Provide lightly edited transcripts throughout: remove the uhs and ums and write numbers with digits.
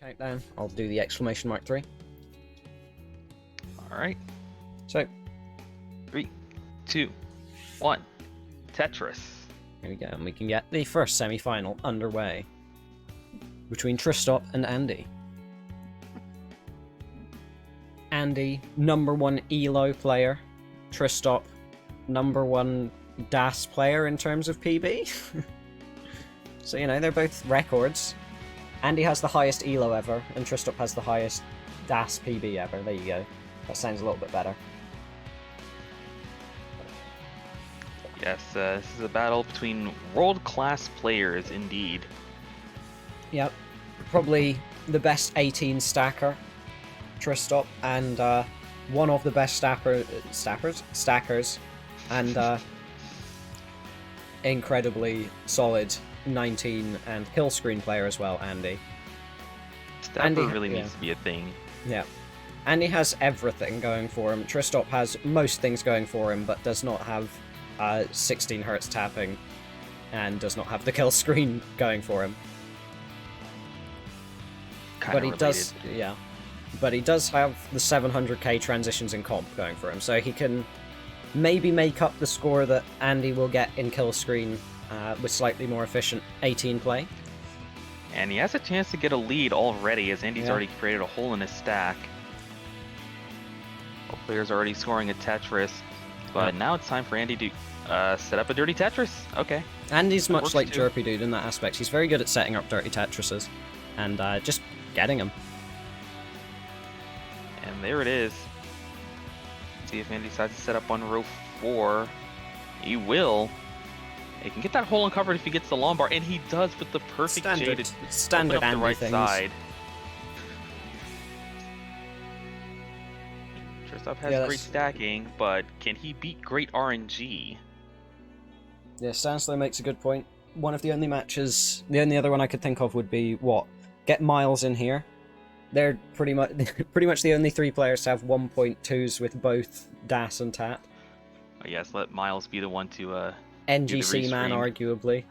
Countdown. I'll do the exclamation mark 3. Alright. So, 3, 2, 1. Tetris. here we go, and we can get the first semi-final underway between Tristop and Andy. Andy, #1 Elo player. Tristop, #1 DAS player in terms of PB. So, you know, they're both records. Andy has the highest Elo ever, and Tristop has the highest DAS PB ever. There you go. That sounds a little bit better. Yes, this is a battle between world-class players, indeed. Yep. Probably the best 18 stacker, Tristop, and one of the best stackers, and incredibly solid 19 and kill screen player as well, Andy. Stacker really needs to be a thing. Yeah. Andy has everything going for him. Tristop has most things going for him, but does not have 16 hertz tapping, and does not have the kill screen going for him. But he does, yeah. But he does have the 700k transitions in comp going for him, so he can maybe make up the score that Andy will get in kill screen with slightly more efficient 18 play. And he has a chance to get a lead already, as Andy's already created a hole in his stack. Both players are already scoring a Tetris, but now it's time for Andy to set up a dirty Tetris. Okay. Andy's much like Jerpy Dude in that aspect. He's very good at setting up dirty Tetrises and just getting them. And there it is. Let's see if Andy decides to set up on row 4. He will. He can get that hole uncovered if he gets the Lombard, and he does with the perfect jaded. Standard Andy the right things. Side. Tristop has great stacking, but can he beat great RNG? Yeah, Stanslow makes a good point. One of the only matches, the only other one I could think of would be what? Get Miles in here. They're pretty much the only 3 players to have 1.2s with both DAS and TAP. Oh, yes, let Miles be the one to NGC man, arguably.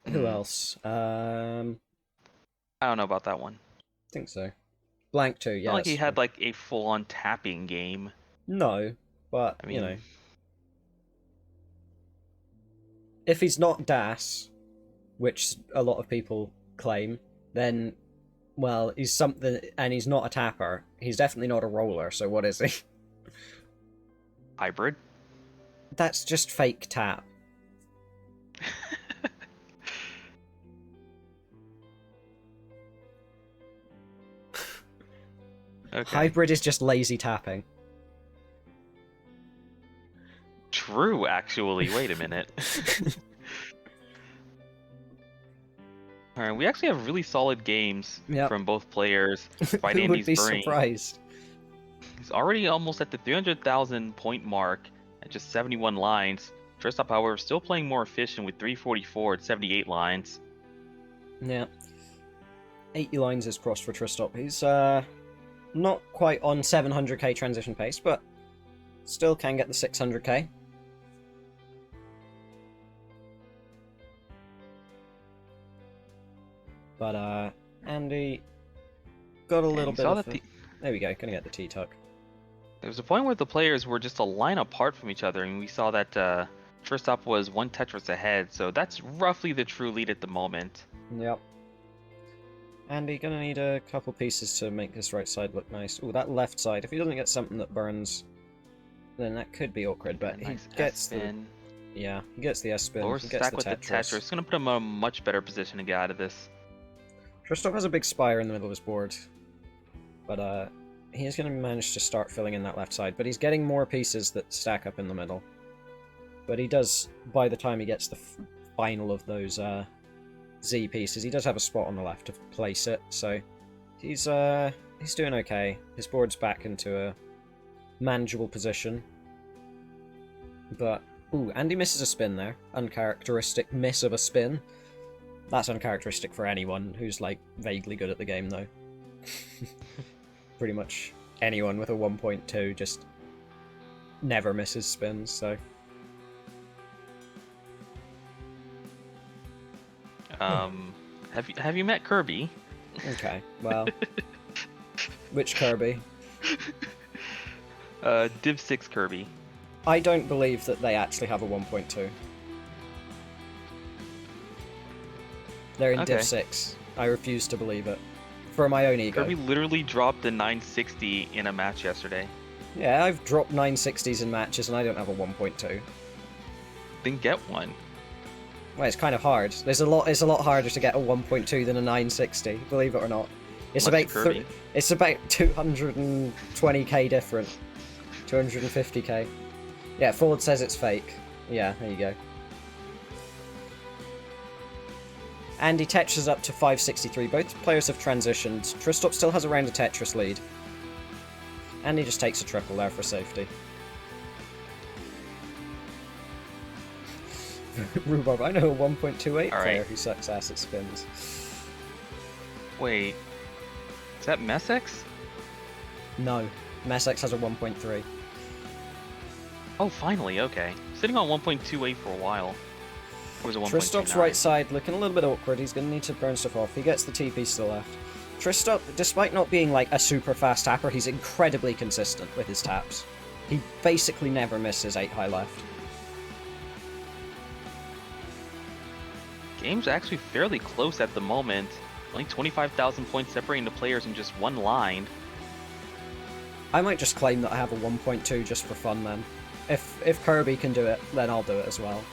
Who else? I don't know about that one. I think so. Blank 2, yeah. Not like he had like a full-on tapping game. No, but I mean, you know, if he's not DAS, which a lot of people claim, then well, he's something, and he's not a tapper. He's definitely not a roller. So what is he? Hybrid. That's just fake tap. Okay. Hybrid is just lazy tapping. True, actually. Wait a minute. Alright, we actually have really solid games from both players. Fight Who would be brain. surprised? He's already almost at the 300,000 point mark at just 71 lines. Tristop, however, still playing more efficient with 344 at 78 lines. Yeah. 80 lines is crossed for Tristop. He's not quite on 700k transition pace, but still can get the 600k. But Andy got a little bit of there we go, gonna get the T-tuck. There was a point where the players were just a line apart from each other, and we saw that Tristop was 1 Tetris ahead, so that's roughly the true lead at the moment. Yep. Andy gonna need a couple pieces to make this right side look nice. Ooh, that left side, if he doesn't get something that burns, then that could be awkward, but he gets the... Yeah, he gets the S-spin, Lower he gets stack with the Tetris. It's gonna put him in a much better position to get out of this. Tristop has a big spire in the middle of his board, but he is going to manage to start filling in that left side, but he's getting more pieces that stack up in the middle. But he does, by the time he gets the final of those Z pieces, he does have a spot on the left to place it, so he's doing okay. His board's back into a manageable position. But, ooh, Andy misses a spin there. Uncharacteristic miss of a spin. That's uncharacteristic for anyone who's, like, vaguely good at the game, though. Pretty much anyone with a 1.2 just never misses spins, so... Have you met Kirby? Okay, well, which Kirby? Div 6 Kirby. I don't believe that they actually have a 1.2. They're in Okay. Div 6. I refuse to believe it. For my own ego. Kirby literally dropped the 960 in a match yesterday. Yeah, I've dropped 960s in matches and I don't have a 1.2. Then get one. Well, it's kind of hard. It's a lot harder to get a 1.2 than a 960, believe it or not. It's Much about Kirby. it's about 220k different. 250k. Yeah, Ford says it's fake. Yeah, there you go. Andy Tetris up to 563. Both players have transitioned. Tristop still has a round of Tetris lead. Andy just takes a triple there for safety. Rhubarb, I know a 1.28 player who sucks ass at spins. Wait. Is that Messex? No. Messex has a 1.3. Oh, finally, okay. Sitting on 1.28 for a while. Or was it 1.29? Tristop's right side looking a little bit awkward. He's going to need to burn stuff off. He gets the TP still left. Tristop, despite not being like a super fast tapper, he's incredibly consistent with his taps. He basically never misses 8 high left. Game's actually fairly close at the moment. Only 25,000 points separating the players in just one line. I might just claim that I have a 1.2 just for fun then. If Kirby can do it, then I'll do it as well.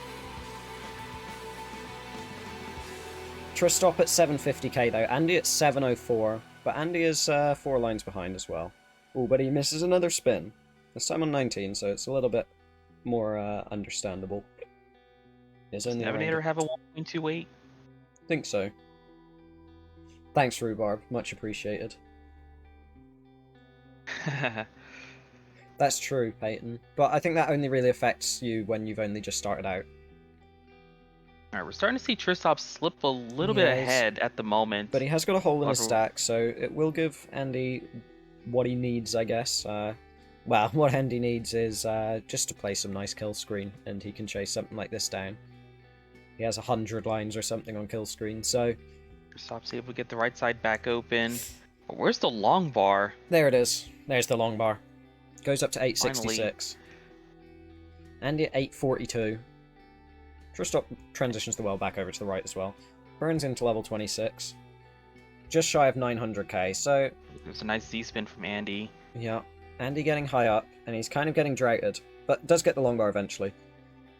Tristop at 750k though, Andy at 704, but Andy is 4 lines behind as well. Oh, but he misses another spin. This time on 19, so it's a little bit more understandable. Does Navigator have a 1.28? I think so. Thanks, Rhubarb. Much appreciated. That's true, Peyton. But I think that only really affects you when you've only just started out. Alright, we're starting to see Tristop slip a little bit ahead at the moment. But he has got a hole in his stack, so it will give Andy what he needs, I guess. Well, what Andy needs is just to play some nice kill screen, and he can chase something like this down. He has 100 lines or something on kill screen, so... Tristop's able to get the right side back open. But where's the long bar? There it is. There's the long bar. Goes up to 866. Andy at 842. Tristop transitions the well back over to the right as well. Burns into level 26. Just shy of 900k, so... There's a nice Z-spin from Andy. Yeah. Andy getting high up, and he's kind of getting droughted, but does get the long bar eventually.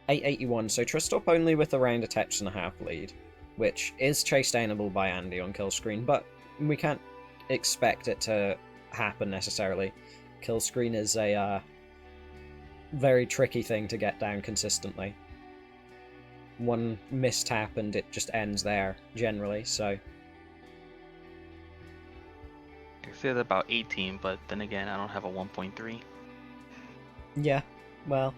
881, so Tristop only with around a Tetris and a half lead, which is chase downable by Andy on kill screen, but we can't expect it to happen necessarily. Kill screen is a very tricky thing to get down consistently. One mistap and it just ends there, generally, so... I said about 18, but then again, I don't have a 1.3. Yeah, well...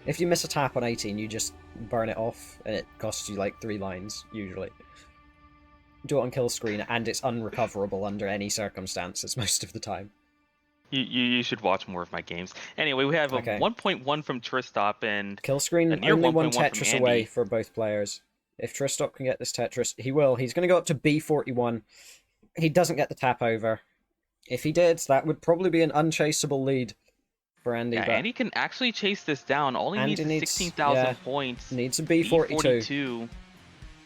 If you miss a tap on 18, you just burn it off, and it costs you like 3 lines, usually. Do it on kill screen, and it's unrecoverable under any circumstances most of the time. You should watch more of my games. Anyway, we have a 1.1 from Tristop and kill screen only one Tetris away for both players. If Tristop can get this Tetris, he will. He's going to go up to B41. He doesn't get the tap over. If he did, that would probably be an unchaseable lead for Andy. Yeah, but Andy can actually chase this down. All he needs is 16,000 points. Needs a B42.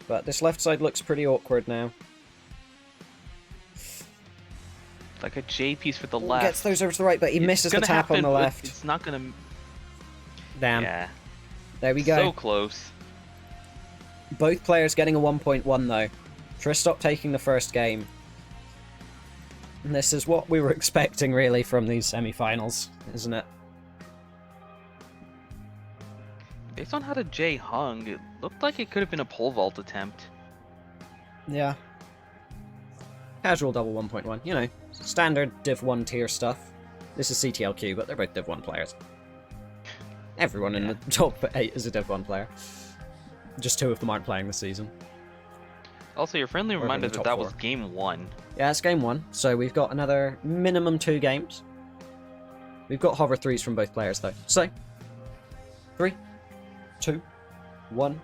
But this left side looks pretty awkward now. Like a J piece for the left. Gets those over to the right, but he misses the tap on the left. It's not gonna... Damn. Yeah. There we go. So close. Both players getting a 1.1 though. Tristop taking the first game. And this is what we were expecting really from these semi-finals, isn't it? Based on how the J hung, it looked like it could have been a pole vault attempt. Yeah. Casual double 1.1, you know, standard Div 1 tier stuff. This is CTLQ, but they're both Div 1 players. Everyone in the top 8 is a Div 1 player. Just 2 of them aren't playing this season. Also, your friendly reminder that that was game 1. Yeah, it's game 1, so we've got another minimum 2 games. We've got hover 3s from both players though. So, 3, 2, 1,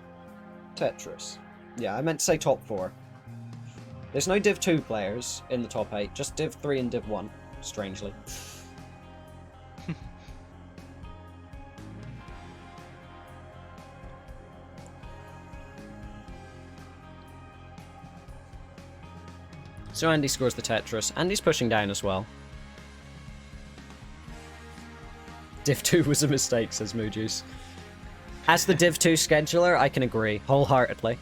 Tetris. Yeah, I meant to say top 4. There's no Div 2 players in the top 8, just Div 3 and Div 1, strangely. So Andy scores the Tetris. Andy's pushing down as well. Div 2 was a mistake, says Moojuice. As the Div 2 scheduler, I can agree, wholeheartedly.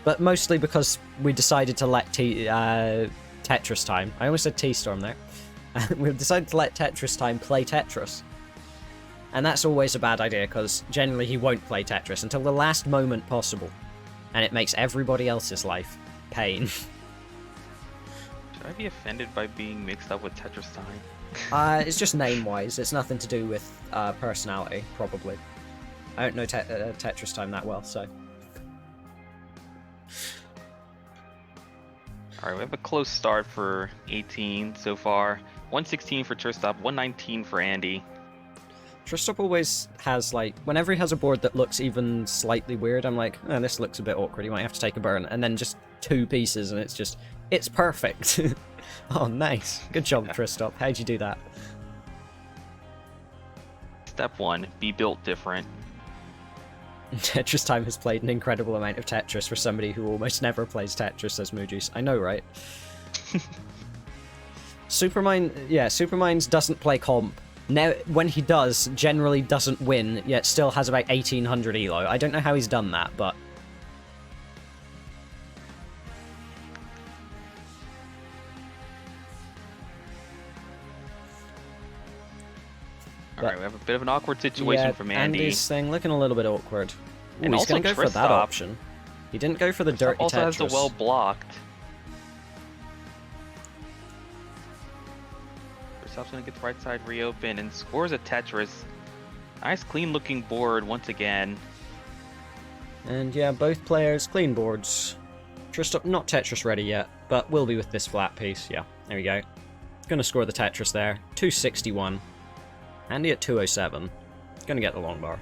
But mostly because we decided to let Tetris Time. I almost said T-Storm there. We've decided to let Tetris Time play Tetris. And that's always a bad idea, because generally he won't play Tetris until the last moment possible. And it makes everybody else's life pain. Should I be offended by being mixed up with Tetris Time? It's just name-wise. It's nothing to do with personality, probably. I don't know Tetris Time that well, so... Alright, we have a close start for 18 so far. 116 for Tristop, 119 for Andy. Tristop always has, like, whenever he has a board that looks even slightly weird, I'm like, oh, this looks a bit awkward, you might have to take a burn. And then just 2 pieces, and it's perfect. Oh, nice. Good job, Tristop. How'd you do that? Step 1, be built different. Tetris Time has played an incredible amount of Tetris for somebody who almost never plays Tetris, says Moojuice. I know, right? Superminds doesn't play comp. Now, when he does, generally doesn't win, yet still has about 1800 elo. I don't know how he's done that, but... Alright, we have a bit of an awkward situation from Andy. Andy's thing looking a little bit awkward. Ooh, And he's also going to go for that Tristop. option. He didn't go for the dirty also Tetris. has the well blocked. Tristop's going to get the right side reopened and scores a Tetris. Nice clean looking board once again. And yeah, both players clean boards. Tristop not Tetris ready yet, but will be with this flat piece. Yeah, there we go. Gonna score the Tetris there. 261. Andy at 207. Gonna get the long bar.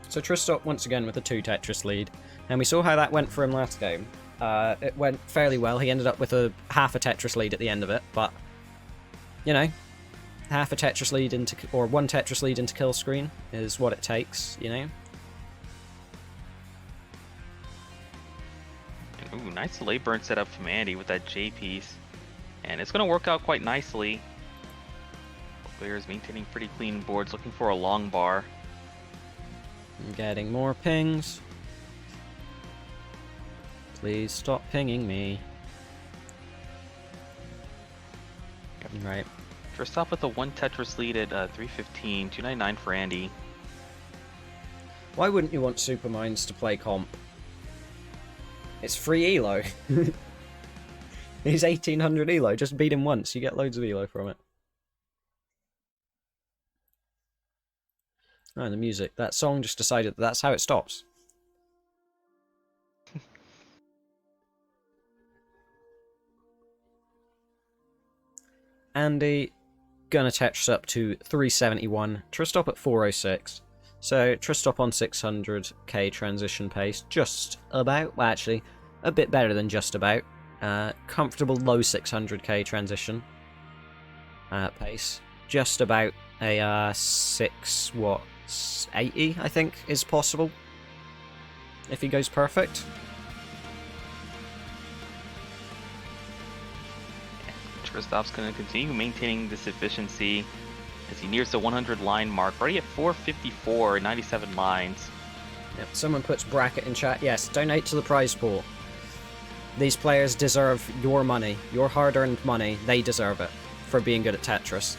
So Tristop once again with a 2 Tetris lead. And we saw how that went for him last game. It went fairly well. He ended up with a half a Tetris lead at the end of it, but you know, half a Tetris lead into, or 1 Tetris lead into kill screen is what it takes, you know. Ooh, nice late burn setup from Andy with that J piece. And it's going to work out quite nicely. Players maintaining pretty clean boards, looking for a long bar. I'm getting more pings. Please stop pinging me. Right. First off with a 1 Tetris lead at 315, 299 for Andy. Why wouldn't you want Superminds to play comp? It's free elo. He's 1800 elo. Just beat him once. You get loads of elo from it. Oh, and the music. That song just decided that that's how it stops. Andy gonna Tetris up to 371. Tristop at 406. So Tristop on 600k transition pace. Just about. Well, actually, a bit better than just about. Comfortable low 600k transition pace. Just about a 680, I think, is possible. If he goes perfect. Tristop's going to continue maintaining this efficiency as he nears the 100 line mark. Already at 454, 97 lines. Yep. Someone puts bracket in chat. Yes, donate to the prize pool. These players deserve your money. Your hard-earned money. They deserve it for being good at Tetris.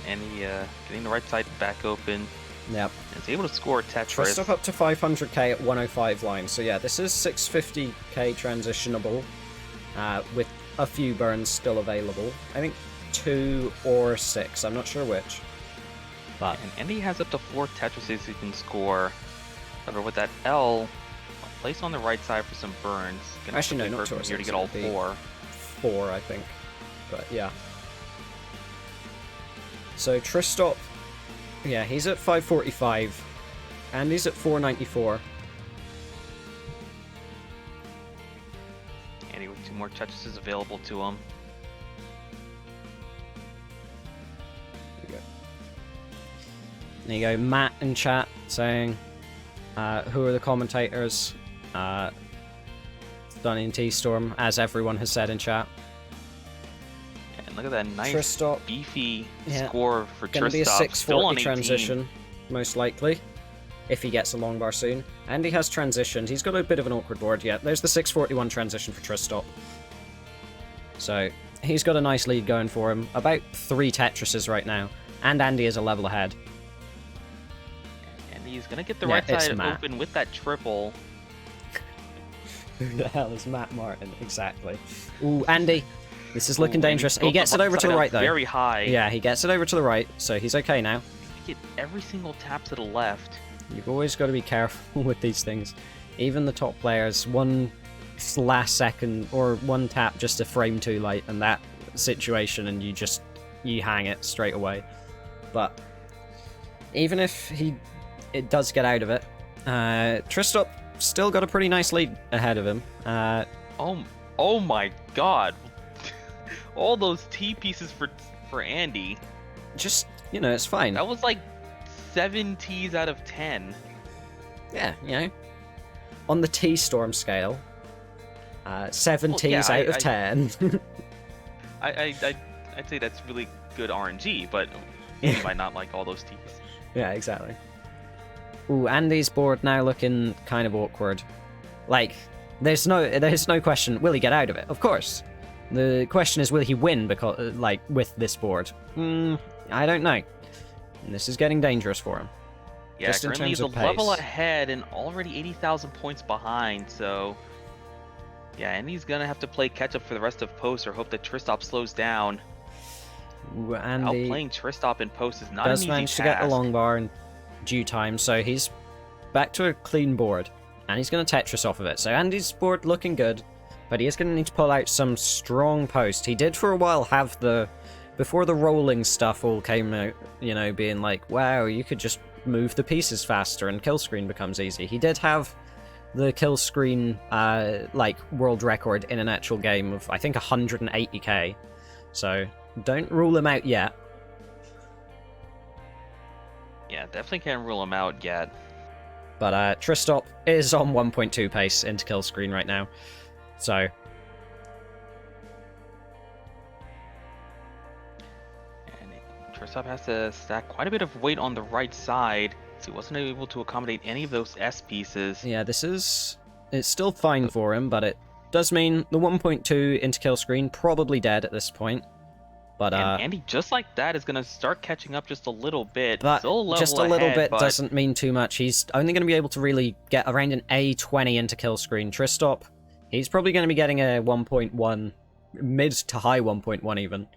And he getting the right side back open. Yep. Is able to score Tetris. Tristop up to 500k at 105 lines. So yeah, this is 650k transitionable, with a few burns still available. I think 2 or 6. I'm not sure which. But And Andy has up to 4 Tetrises he can score. However, with that L, place on the right side for some burns. Gonna actually, no, quickly not burn 2 or from here to 6. get all It'd be 4. 4, I think. But yeah. So Tristop, yeah, he's at 545. Andy's at 494. Andy with 2 more touches available to him. There you go, Matt in chat saying, who are the commentators? Dunny and T-Storm, as everyone has said in chat. And look at that nice, Tristop, beefy score for Gonna Tristop. be a Still on 640 transition, most likely, if he gets a long bar soon. And he has transitioned. He's got a bit of an awkward board yet. There's the 641 transition for Tristop. So, he's got a nice lead going for him. About 3 Tetrises right now. And Andy is a level ahead. And he's going to get the right side open with that triple. Who the hell is Matt Martin? Exactly. Ooh, Andy. This is looking dangerous. He gets it over to the right, though. Very high. Yeah, he gets it over to the right, so he's okay now. Get every single tap to the left. You've always got to be careful with these things. Even the top players, one last second or one tap just a frame too late in that situation, and you hang it straight away. But even if it does get out of it, Tristop still got a pretty nice lead ahead of him. Oh my god. All those T pieces for Andy. Just, it's fine. That was like 7 T's out of 10. Yeah, on the T-Storm scale, 7 T's out of 10. I'd say that's really good RNG, but you might not like all those T's. Yeah, exactly. Ooh, Andy's board now looking kind of awkward. Like, there's no question, will he get out of it? Of course. The question is, will he win with this board? I don't know. And this is getting dangerous for him. Yeah, currently he's a level ahead and already 80,000 points behind, so... Yeah, and he's gonna have to play catch-up for the rest of post or hope that Tristop slows down. Ooh, Andy outplaying Tristop in post is not an easy task. Does manage to get the long bar in due time, so he's back to a clean board. And he's going to Tetris off of it. So Andy's board looking good, but he is going to need to pull out some strong post. He did for a while have before the rolling stuff all came out, being like, wow, you could just move the pieces faster and kill screen becomes easy. He did have the kill screen, world record in an actual game of, I think, 180k. So don't rule him out yet. Yeah, definitely can't rule him out yet. But Tristop is on 1.2 pace into kill screen right now. So... And Tristop has to stack quite a bit of weight on the right side. So he wasn't able to accommodate any of those S pieces. Yeah, it's still fine for him, but it does mean the 1.2 into kill screen probably dead at this point. But and Andy, just like that, is going to start catching up just a little bit. But just a little bit but... doesn't mean too much. He's only going to be able to really get around an A20 into kill screen. Tristop, he's probably going to be getting a 1.1, mid to high 1.1 even.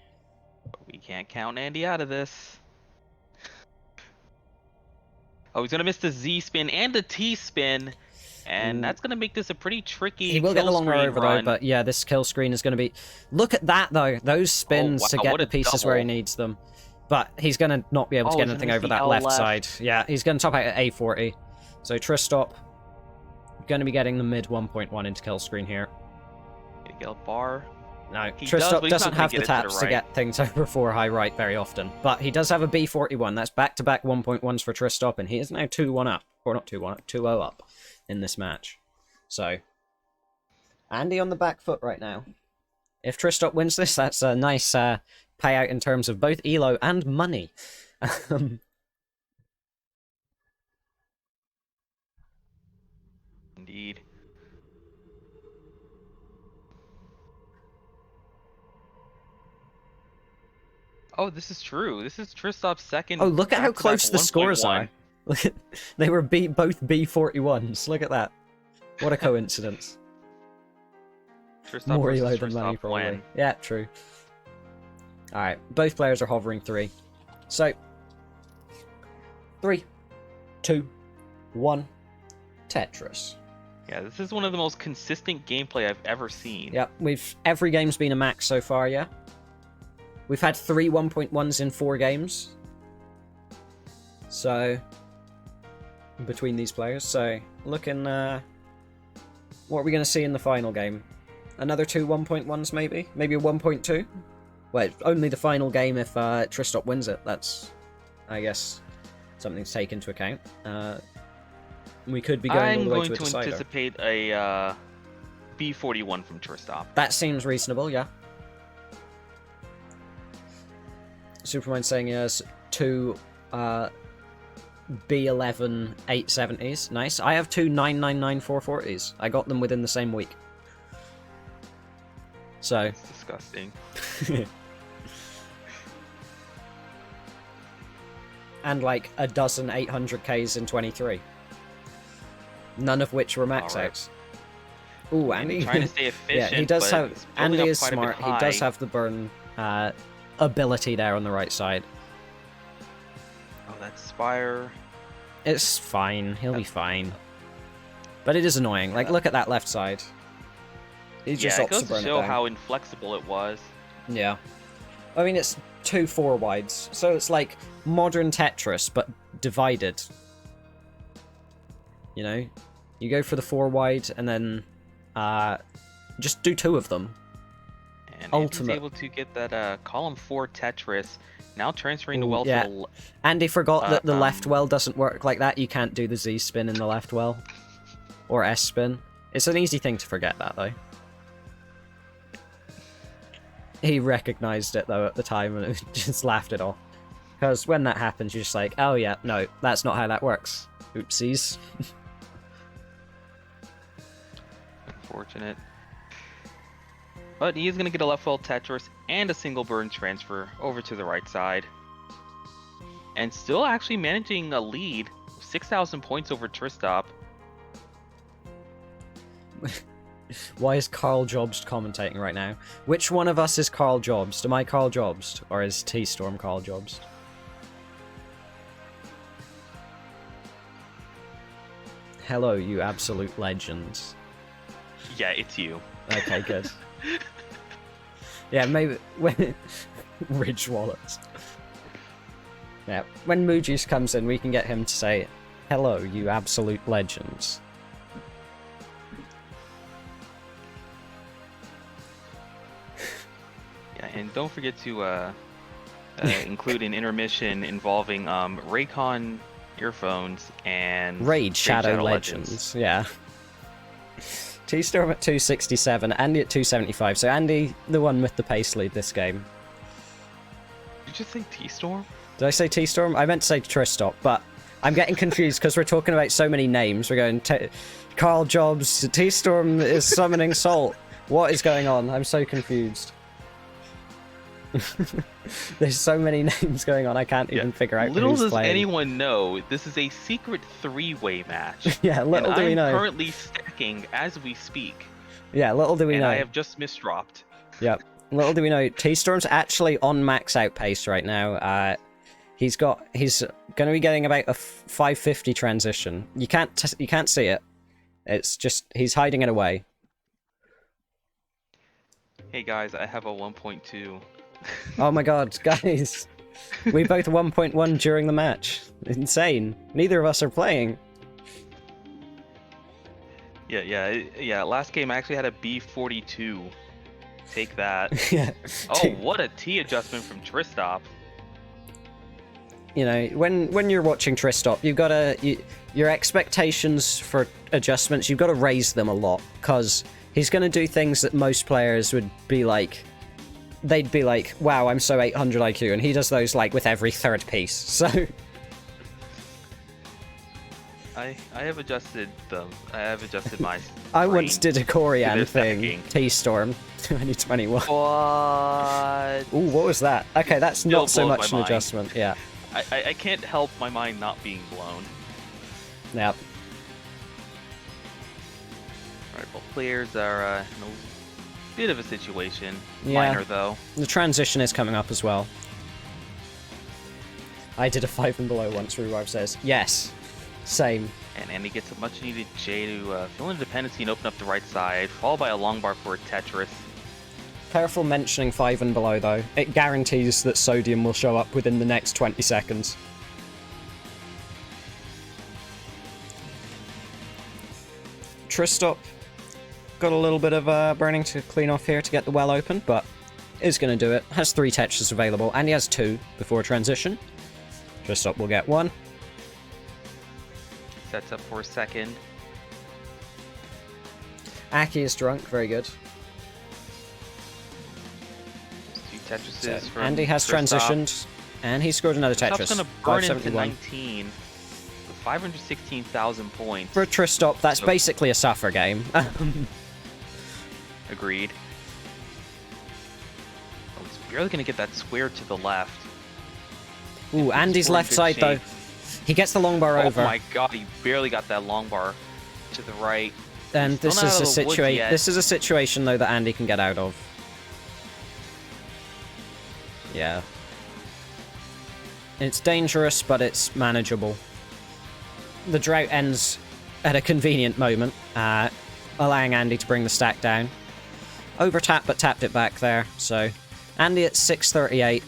But we can't count Andy out of this. Oh, he's going to miss the Z spin and the T spin. And that's going to make this a pretty tricky He will get the long bar over though, but yeah, this kill screen is going to be... Look at that though, those spins to get the pieces where he needs them. But he's going to not be able to get anything over that left side. Yeah, he's going to top out at A40. So Tristop going to be getting the mid 1.1 into kill screen here. Get a bar. No, Tristop doesn't have the taps to get things over 4 high right very often. But he does have a B41. That's back-to-back 1.1s for Tristop, and he is now 2-1 up. Or not 2-1 up, 2-0 up in this match. So, Andy on the back foot right now. If Tristop wins this, that's a nice payout in terms of both Elo and money. Indeed. Oh, this is true. This is Tristop's second. Oh, look at how close the scores are. Look at, they were both B41s. Look at that. What a coincidence. More Elo than money, probably. Win. Yeah, true. Alright, both players are hovering 3. So, 3, 2, 1, Tetris. Yeah, this is one of the most consistent gameplay I've ever seen. Yeah, every game's been a max so far, yeah? We've had 3 1.1s in 4 games. So, between these players. So, looking, what are we going to see in the final game? Another 2 1.1s maybe? Maybe a 1.2? Well, only the final game if Tristop wins it. That's, I guess, something to take into account. We could be going all the way to a decider. I'm going to anticipate a B41 from Tristop. That seems reasonable, yeah. Supermind saying he has 2 B11 870s. Nice. I have 2 999 440s. I got them within the same week. So. It's disgusting. And like a dozen 800Ks in 23. None of which were max outs. Ooh, Andy. Trying to stay efficient. Yeah, he does have. Andy is smart. He does high. have the burn ability there on the right side. Oh, that Spire. It's fine. He'll be fine. But it is annoying. Like, look at that left side. He just it opts goes to burn to it show down. how inflexible it was. Yeah. I mean, it's 2 4-wides, so it's like modern Tetris, but divided. You know? You go for the 4-wide, and then just do 2 of them. And Ultimate. Andy's able to get that column 4 Tetris, now transferring the well yeah. to the... Andy forgot that the left well doesn't work like that. You can't do the Z spin in the left well. Or S spin. It's an easy thing to forget that, though. He recognized it, though, at the time, and it just laughed it off. Because when that happens, you're just like, oh yeah, no, that's not how that works. Oopsies. Unfortunate. But he is going to get a left well Tetris and a single burn transfer over to the right side. And still actually managing a lead. 6,000 points over Tristop. Why is Carl Jobst commentating right now? Which one of us is Carl Jobst? Am I Carl Jobst? Or is T-Storm Carl Jobst? Hello, you absolute legends. Yeah, it's you. Okay, good. Yeah, maybe when Ridge Wallace. Yeah, when Mujis comes in, we can get him to say, "Hello, you absolute legends." Yeah, and don't forget to include an intermission involving Raycon earphones and Raid Shadow Legends. Yeah. T-Storm at 267, Andy at 275. So Andy, the one with the pace lead this game. Did you just say T-Storm? Did I say T-Storm? I meant to say Tristop, but I'm getting confused because we're talking about so many names. We're going, Carl Jobs, T-Storm is summoning Salt. What is going on? I'm so confused. There's so many names going on, I can't even figure out Little who's does playing. anyone know, this is a secret 3-way match. Yeah, little do we know. I'm currently stacking as we speak. Yeah, little do we know. I have just misdropped. Yep. Little do we know, T-Storm's actually on max out pace right now. He's going to be getting about a 550 transition. You can't see it. It's just he's hiding it away. Hey guys, I have a 1.2. Oh my god, guys. We both 1.1 during the match. Insane. Neither of us are playing. Yeah. Last game I actually had a B42. Take that. Yeah. Oh, what a T adjustment from Tristop. You know, when you're watching Tristop, you've got to... your expectations for adjustments, you've got to raise them a lot. Because he's going to do things that most players would be like... They'd be like, wow, I'm so 800 IQ, and he does those like with every third piece, so... I have adjusted them. I have adjusted my I once did a Corian thing, stacking. T-Storm 2021. What? Ooh, what was that? Okay, that's Still not so blows much my an mind. adjustment, yeah. I can't help my mind not being blown. Yep. Alright, both players are in a bit of a situation. Yeah. Minor, though. The transition is coming up as well. I did a 5 and below once, Rewive says. Yes. Same. And Andy gets a much-needed J to fill in the dependency and open up the right side, followed by a long bar for a Tetris. Careful mentioning 5 and below, though. It guarantees that sodium will show up within the next 20 seconds. Tristop got a little bit of burning to clean off here to get the well open, but is going to do it. Has 3 Tetris available, and he has 2 before transition. Tristop will get 1. Sets up for a second. Aki is drunk, very good. 2 Tetrises from Andy has Tristop. transitioned, and he scored another Tetris. Tristop's gonna burn into 571. 19 with 516,000 points. For Tristop, that's basically a suffer game. Agreed. Oh, he's barely gonna get that square to the left. Ooh, Andy's left side, though. He gets the long bar over. Oh my god, he barely got that long bar to the right. And He's this still not is out a of the woods situation. yet. This is a situation though that Andy can get out of. Yeah. It's dangerous, but it's manageable. The drought ends at a convenient moment, allowing Andy to bring the stack down. Over tap, but tapped it back there. So Andy at 638.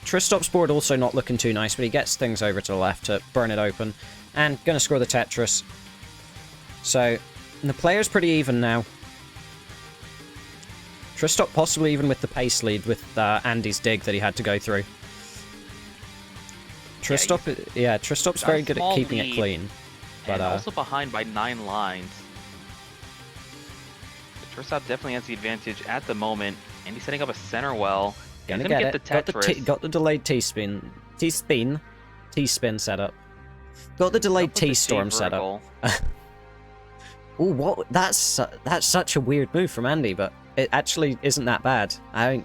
Tristop's board also not looking too nice, but he gets things over to the left to burn it open. And gonna score the Tetris. So the player's pretty even now. Tristop possibly even with the pace lead with Andy's dig that he had to go through. Tristop's very good at keeping it clean. But and also behind by 9 lines. But Tristop definitely has the advantage at the moment. And he's setting up a center well. Gonna He's gonna get get it. the Tetris. Got the delayed T-spin set up. Got the delayed T-storm set up. Ooh, what? That's such a weird move from Andy, but it actually isn't that bad. I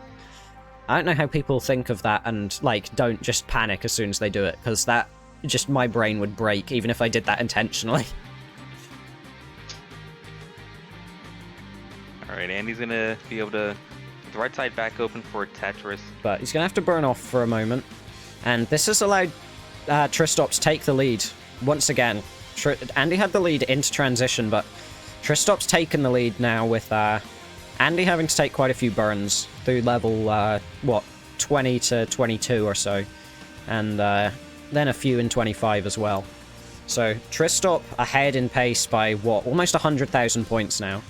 don't know how people think of that and like don't just panic as soon as they do it, because that just my brain would break even if I did that intentionally. All right, Andy's gonna be able to get the right side back open for Tetris. But he's gonna have to burn off for a moment, and this has allowed Tristop to take the lead once again. Andy had the lead into transition, but Tristop's taken the lead now with Andy having to take quite a few burns through level, 20 to 22 or so, and then a few in 25 as well. So Tristop ahead in pace by, almost 100,000 points now.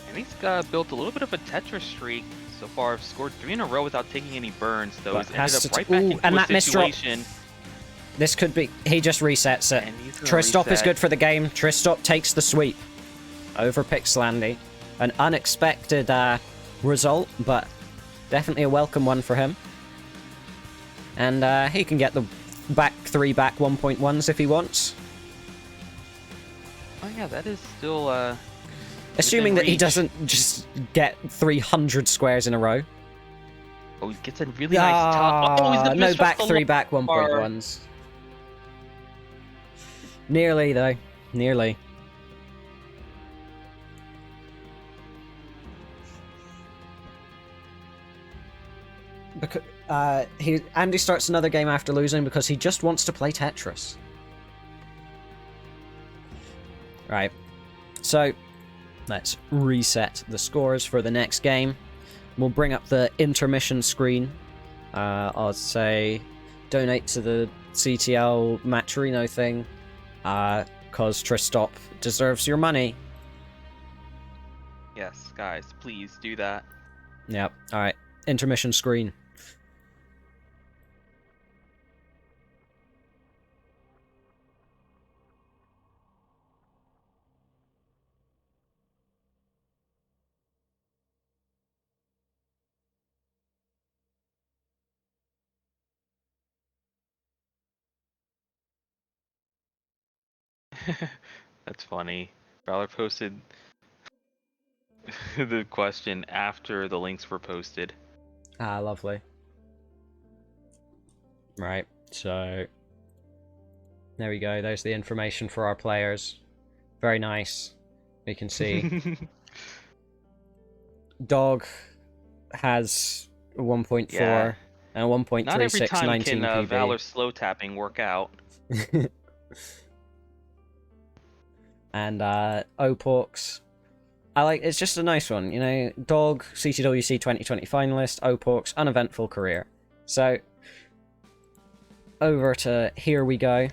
And he's built a little bit of a Tetris streak so far. Scored 3 in a row without taking any burns, though. But He's ended up right ooh, back into and a that misdrop. situation. This could be... He just resets it. And he's gonna Tristop is reset. good for the game. Tristop takes the sweep over Pixelandy. An unexpected result, but definitely a welcome one for him. And he can get the back 3 back 1.1s if he wants. Oh yeah, that is still Assuming that he reach. doesn't just get 300 squares in a row. Oh, he gets a really nice top. Oh, he's gonna no miss back just 3 the back long bar. 1.1s. Nearly, though. Nearly. Because, Andy starts another game after losing because he just wants to play Tetris. Right. So, let's reset the scores for the next game. We'll bring up the intermission screen. I'll say donate to the CTL Matcherino thing, cause Tristop deserves your money. Yes, guys, please do that. Yep. Alright. Intermission screen. That's funny. Valor posted the question after the links were posted. Ah, lovely. Right, so... There we go, there's the information for our players. Very nice. We can see. Dog has 1.4 Yeah. and 1.36 Not every time 19 can PB. Valor slow tapping work out. And Oporks it's just a nice one, you know. Dog, CTWC 2020 finalist, Oporks, uneventful career. So, over to Here We Go.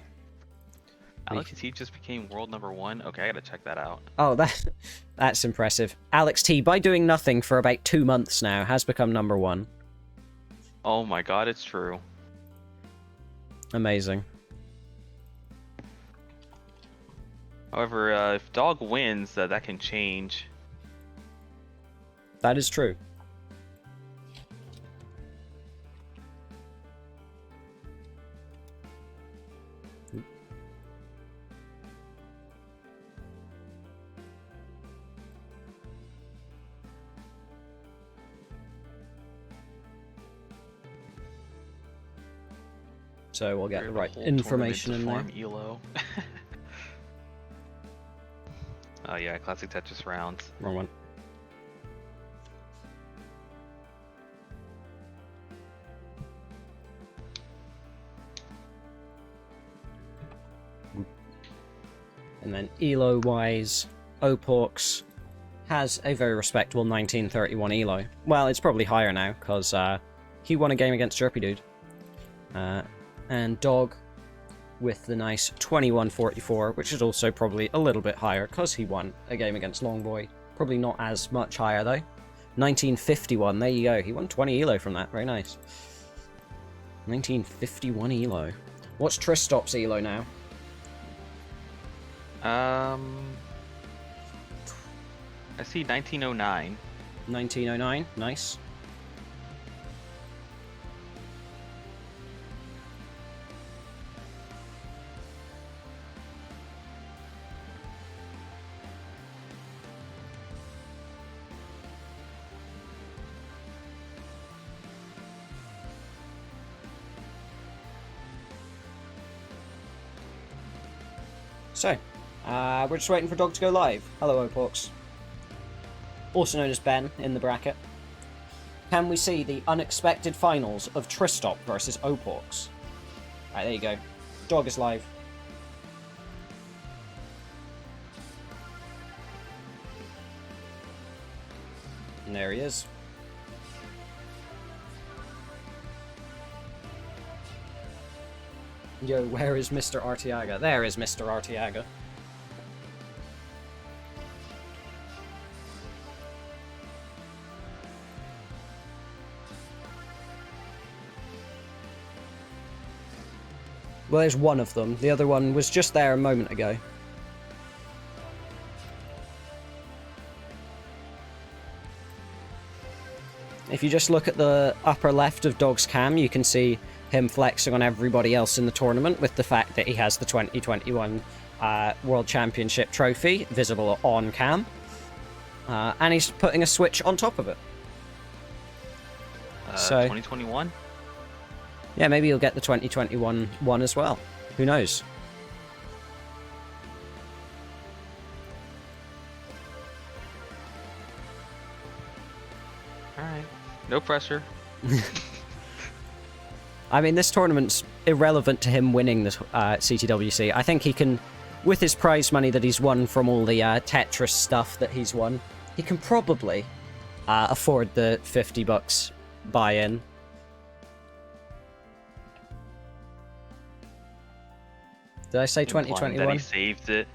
Alex T just became world #1. Okay, I gotta check that out. Oh, that's impressive. Alex T, by doing nothing for about 2 months now, has become #1. Oh my god, it's true. Amazing. However, if Dog wins, that can change. That is true. So we'll get the right information in there. Elo. Oh yeah, Classic Tetris rounds. Wrong one. And then Elo-wise, Oporks has a very respectable 1931 Elo. Well, it's probably higher now, because he won a game against Jerpy Dude. And Dog with the nice 2144, which is also probably a little bit higher, because he won a game against Longboy. Probably not as much higher, though. 1951, there you go. He won 20 Elo from that, very nice. 1951 Elo. What's Tristop's Elo now? I see 1909. 1909, nice. So, we're just waiting for Dog to go live. Hello, Oporks. Also known as Ben in the bracket. Can we see the unexpected finals of Tristop versus Oporks? Right, there you go. Dog is live. And there he is. Yo, where is Mr. Arteaga? There is Mr. Arteaga. Well, there's one of them. The other one was just there a moment ago. If you just look at the upper left of Dog's cam, you can see him flexing on everybody else in the tournament with the fact that he has the 2021 World Championship trophy visible on cam. And he's putting a Switch on top of it. So 2021? Yeah, maybe he'll get the 2021 one as well. Who knows? Alright. No pressure. I mean, this tournament's irrelevant to him winning the CTWC. I think he can, with his prize money that he's won from all the Tetris stuff that he's won, he can probably afford the $50 buy-in. Did I say 2021? That he saved it.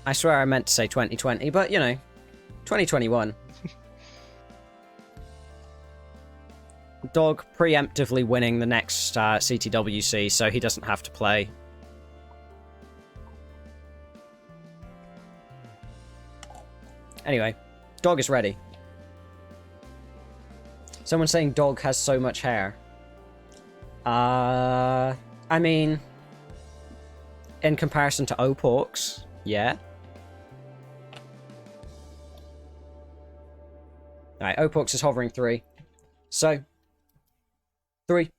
I swear I meant to say 2020, but, you know, 2021. Dog preemptively winning the next CTWC, so he doesn't have to play. Anyway, Dog is ready. Someone's saying Dog has so much hair. I mean, in comparison to Oporks, yeah. Alright, Oporks is hovering 3. So, 3,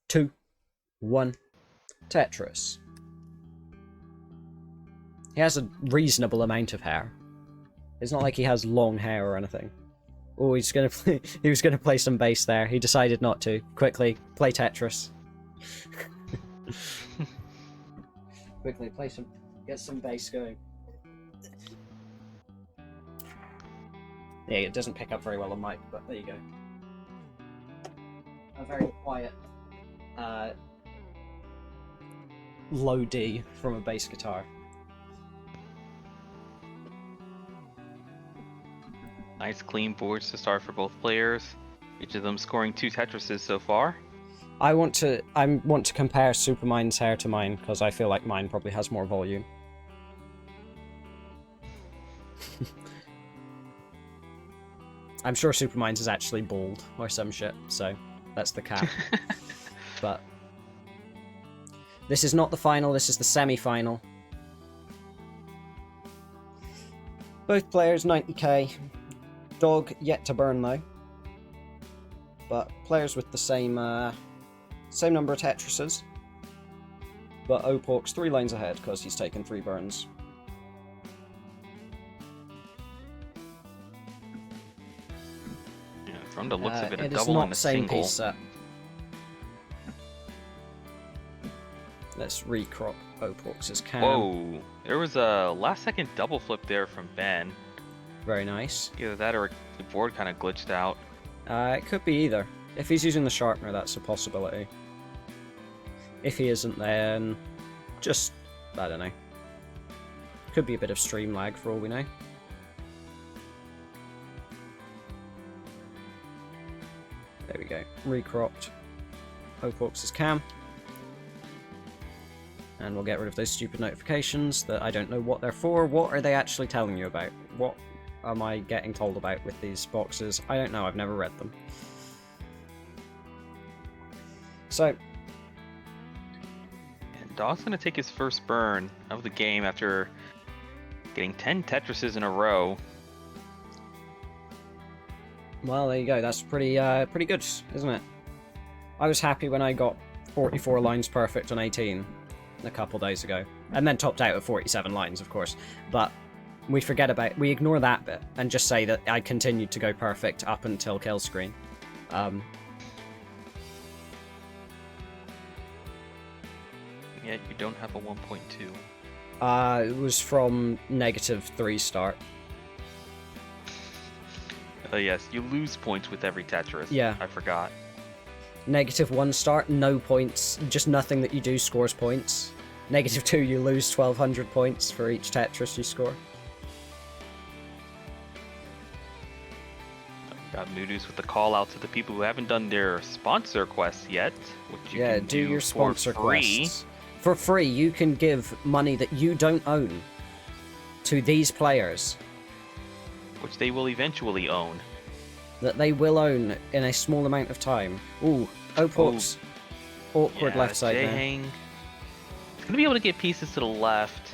2, 1, Tetris. He has a reasonable amount of hair. It's not like he has long hair or anything. Oh, he's gonna play, he was gonna play some bass there. He decided not to. Quickly, play Tetris. Quickly, get some bass going. Yeah, it doesn't pick up very well on mic, but there you go. A very quiet, low D from a bass guitar. Nice clean boards to start for both players. Each of them scoring 2 Tetrises so far. I want to compare Supermine's hair to mine because I feel like mine probably has more volume. I'm sure Supermine's is actually bald or some shit, so that's the cap. But this is not the final, this is the semi-final. Both players 90k. Dog yet to burn though. But players with the same number of Tetrises. But Opok's 3 lanes ahead because he's taken 3 burns. Yeah, from the looks of it, a it is double not and a same single. piece set. Let's recrop Opok's cam. Whoa, there was a last second double flip there from Ben. Very nice. Either that or the board kind of glitched out. It could be either. If he's using the sharpener, that's a possibility. If he isn't, then just, I don't know. Could be a bit of stream lag for all we know. There we go. Recropped Opok's cam. And we'll get rid of those stupid notifications that I don't know what they're for. What are they actually telling you about? What am I getting told about with these boxes? I don't know, I've never read them. So, And Dog's going to take his first burn of the game after getting 10 Tetrises in a row. well, there you go. That's pretty good, isn't it? I was happy when I got 44 lines perfect on 18 a couple days ago, and then topped out at 47 lines, of course. But we ignore that bit and just say that I continued to go perfect up until kill screen. Yet you don't have a 1.2. It was from -3 start. Yes, you lose points with every Tetris. Yeah. I forgot. -1 start, no points. Just nothing that you do scores points. -2, you lose 1200 points for each Tetris you score. Got Moodoos with the call out to the people who haven't done their sponsor quests yet. Which you can do your sponsor for free. quests. For free, you can give money that you don't own to these players Which they will eventually own. that they will own in a small amount of time. Ooh, Opok's awkward left side there. J-Hang. It's gonna be able to get pieces to the left.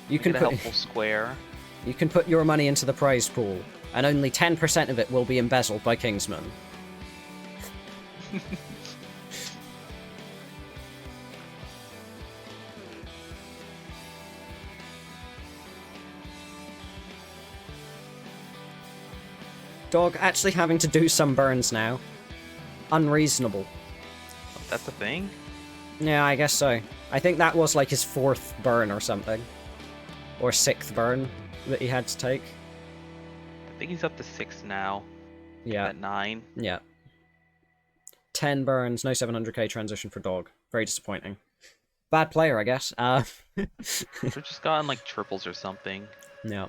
You can Get a put helpful square. you can put your money into the prize pool, and only 10% of it will be embezzled by Kingsman. Dog actually having to do some burns now. Unreasonable. That's the thing. Yeah, I guess so. I think that was like his 4th burn or something. Or 6th burn that he had to take. I think he's up to 6 now. Yeah. At 9. Yeah. 10 burns, no 700k transition for Dog. Very disappointing. Bad player, I guess. We've just gotten like triples or something. Yeah.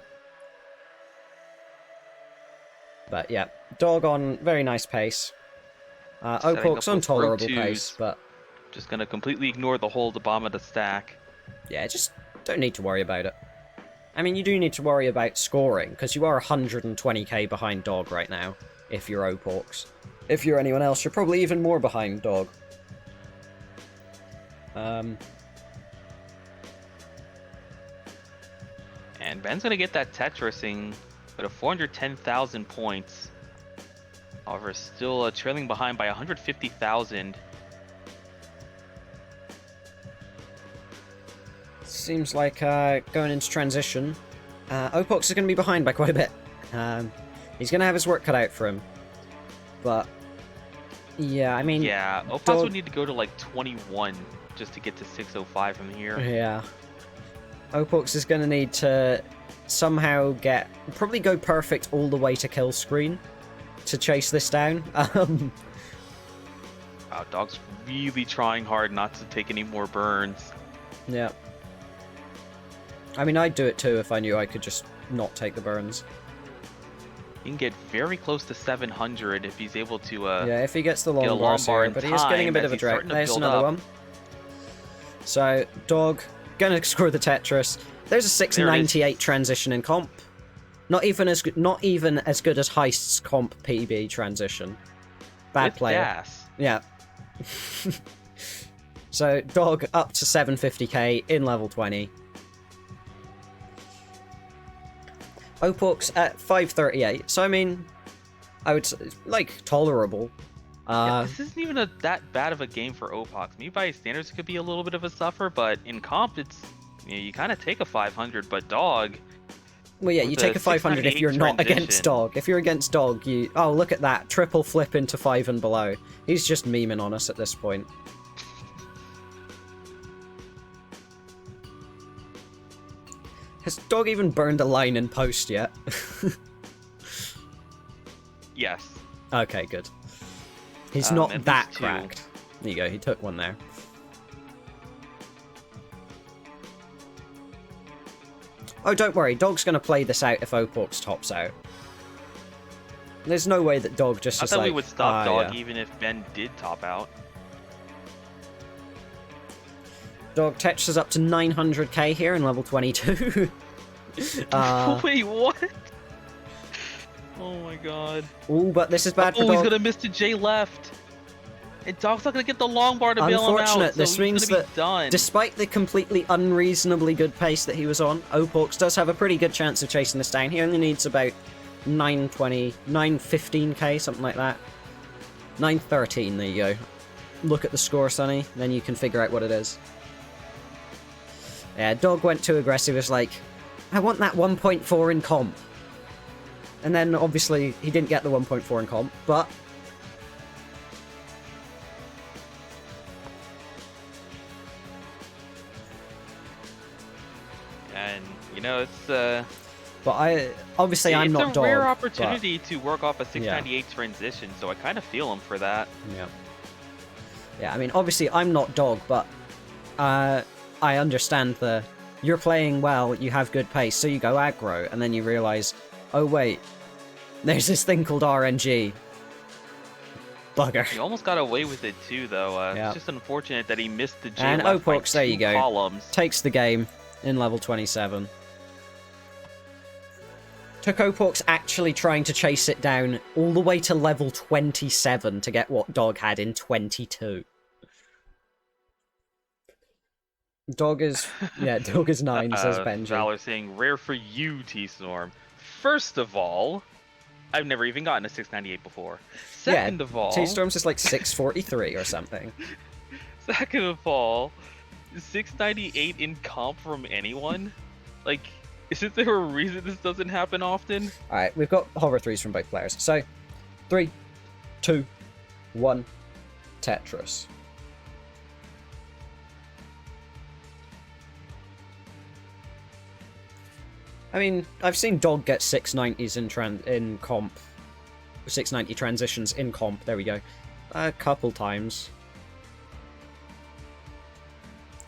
But yeah, Dog on very nice pace. Setting up Opok's on with tolerable row pace, twos. but Just gonna completely ignore the hole at the bottom of the stack. yeah, just don't need to worry about it. I mean, you do need to worry about scoring, because you are 120k behind Dog right now, if you're Opok's. If you're anyone else, you're probably even more behind Dog. And Ben's gonna get that Tetrising with a 410,000 points. However, still trailing behind by 150,000. Seems like going into transition, Opok's is going to be behind by quite a bit. He's going to have his work cut out for him. But, yeah, I mean... Yeah, Opos Dog... would need to go to like 21 just to get to 605 from here. Yeah. Opok's is going to need to somehow probably go perfect all the way to kill screen to chase this down. Wow, Dog's really trying hard not to take any more burns. Yeah. I mean, I'd do it too if I knew I could just not take the burns. He can get very close to 700 if he's able to. Yeah, if he gets the long get a bars long bar here, in but he is getting a bit time of a as he's drag. starting to There's build another up. one. So, Dog gonna score the Tetris. There's a 698 transition in comp. Not even as good as Heist's comp PB transition. Bad With player. gas. Yeah. So, Dog up to 750k in level 20. Opox at 538. So, I mean, I would say, like, tolerable. Yeah, this isn't even that bad of a game for Opox. Maybe by standards it could be a little bit of a suffer, but in comp it's, you kind of take a 500, but Dog... Well, yeah, you take a 500 if you're not against Dog. If you're against Dog, you... Oh, look at that. Triple flip into 5 and below. He's just memeing on us at this point. Has Dog even burned a line in post yet? Yes. Okay, good. He's not at that least two. cracked. There you go, he took one there. Oh, don't worry, Dog's gonna play this out if Opox tops out. There's no way that Dog just I is thought like... we would stop Dog yeah. even if Ben did top out. Dog Tetris up to 900k here in level 22. Wait, what? Oh my god. Oh, but this is bad for Oh, Dog. he's gonna miss to J left. And Dog's not gonna get the long bar to bail him out. Unfortunate, So this he's means gonna be that done. despite the completely unreasonably good pace that he was on, Opox does have a pretty good chance of chasing this down. He only needs about 920, 915k, something like that. 913, there you go. Look at the score, Sonny, then you can figure out what it is. Yeah, Dog went too aggressive, was like, I want that 1.4 in comp. And then, obviously, he didn't get the 1.4 in comp, but... And, it's... But obviously I'm not Dog. It's a rare opportunity to work off a 698 transition, so I kind of feel him for that. Yeah. Yeah, I mean, obviously I'm not Dog, but I understand you're playing well, you have good pace, so you go aggro, and then you realise, oh wait, there's this thing called RNG. Bugger. He almost got away with it too, though. Yeah. It's just unfortunate that he missed the J And left by Opox, there you 2 go. columns. Takes the game in level 27. Took Opox actually trying to chase it down all the way to level 27 to get what Dog had in 22. Dog is 9, says Benji. Valor saying, rare for you, T-Storm. First of all, I've never even gotten a 698 before. Second of all... T-Storm's is like 643 or something. Second of all, 698 in comp from anyone? Like, isn't there a reason this doesn't happen often? Alright, we've got hover threes from both players. So, 3, 2, 1, Tetris. I mean, I've seen Dog get 690s in comp. 690 transitions in comp, there we go. A couple times.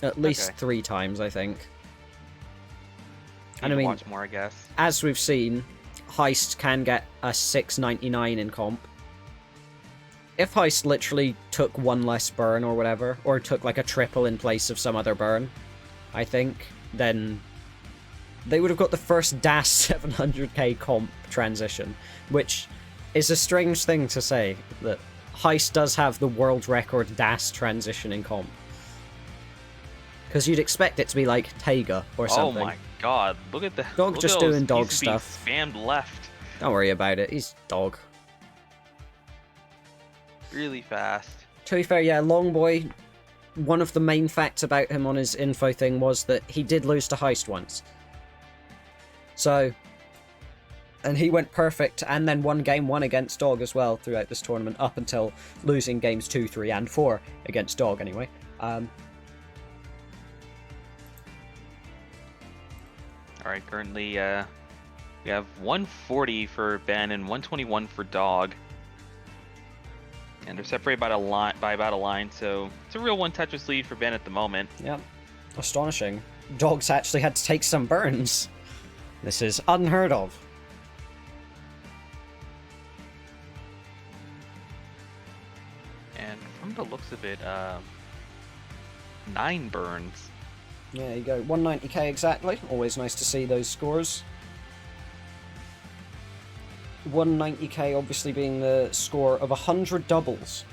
At least 3 times, I think. And I mean, watch more, I guess. As we've seen, Heist can get a 699 in comp. If Heist literally took 1 less burn or whatever, or took like a triple in place of some other burn, I think, then they would have got the first DAS 700k comp transition, which is a strange thing to say, that Heist does have the world record DAS transition in comp. Because you'd expect it to be like Tega or something. Oh my god, look at that. Dog just doing Dog stuff. Spammed left. Don't worry about it, he's Dog. Really fast. To be fair, yeah, Longboy, one of the main facts about him on his info thing was that he did lose to Heist once. So, and he went perfect and then won game 1 against Dog as well throughout this tournament, up until losing games 2, 3, and 4 against Dog anyway. All right, currently we have 140 for Ben and 121 for Dog. And they're separated by about a line, so it's a real one Tetris lead for Ben at the moment. Yep. Astonishing. Dog's actually had to take some burns. This is unheard of. And from the looks of it, 9 burns. Yeah, there you go. 190k exactly. Always nice to see those scores. 190k obviously being the score of 100 doubles.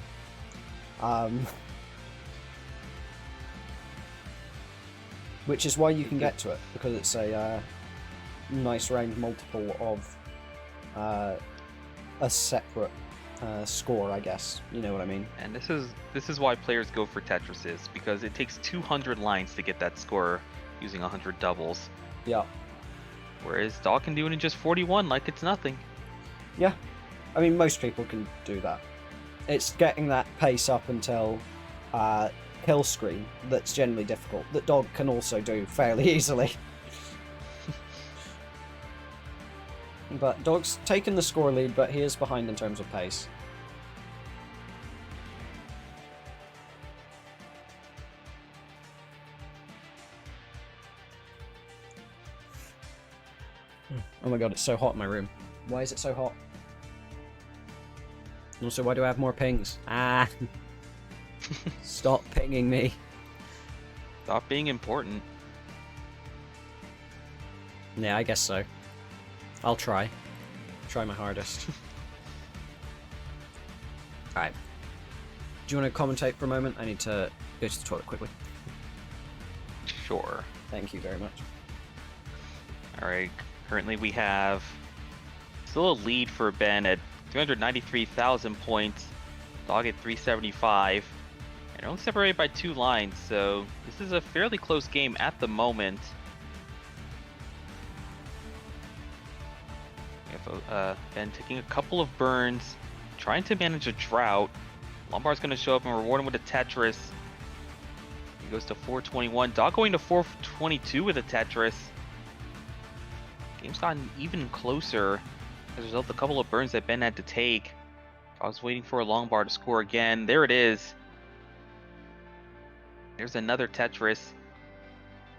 Which is why you can get to it, because it's a nice round multiple of a separate score, I guess. You know what I mean? And this is why players go for Tetrises, because it takes 200 lines to get that score using 100 doubles. Yeah. Whereas Dog can do it in just 41 like it's nothing. Yeah. I mean, most people can do that. It's getting that pace up until kill screen that's generally difficult, that Dog can also do fairly easily. But Dog's taken the score lead, but he is behind in terms of pace. Oh my god, it's so hot in my room. Why is it so hot? Also, why do I have more pings? Ah! Stop pinging me. Stop being important. Yeah, I guess so. I'll try. Try my hardest. Alright. Do you want to commentate for a moment? I need to go to the toilet quickly. Sure. Thank you very much. Alright, currently we have still a lead for Ben at 393,000 points, Dog at 375, and only separated by 2 lines, so this is a fairly close game at the moment. We have Ben taking a couple of burns, trying to manage a drought. Lombard's going to show up and reward him with a Tetris. He goes to 421. Dog going to 422 with a Tetris. Game's gotten even closer as a result of a couple of burns that Ben had to take. I was waiting for a Lombard to score again. There it is. There's another Tetris.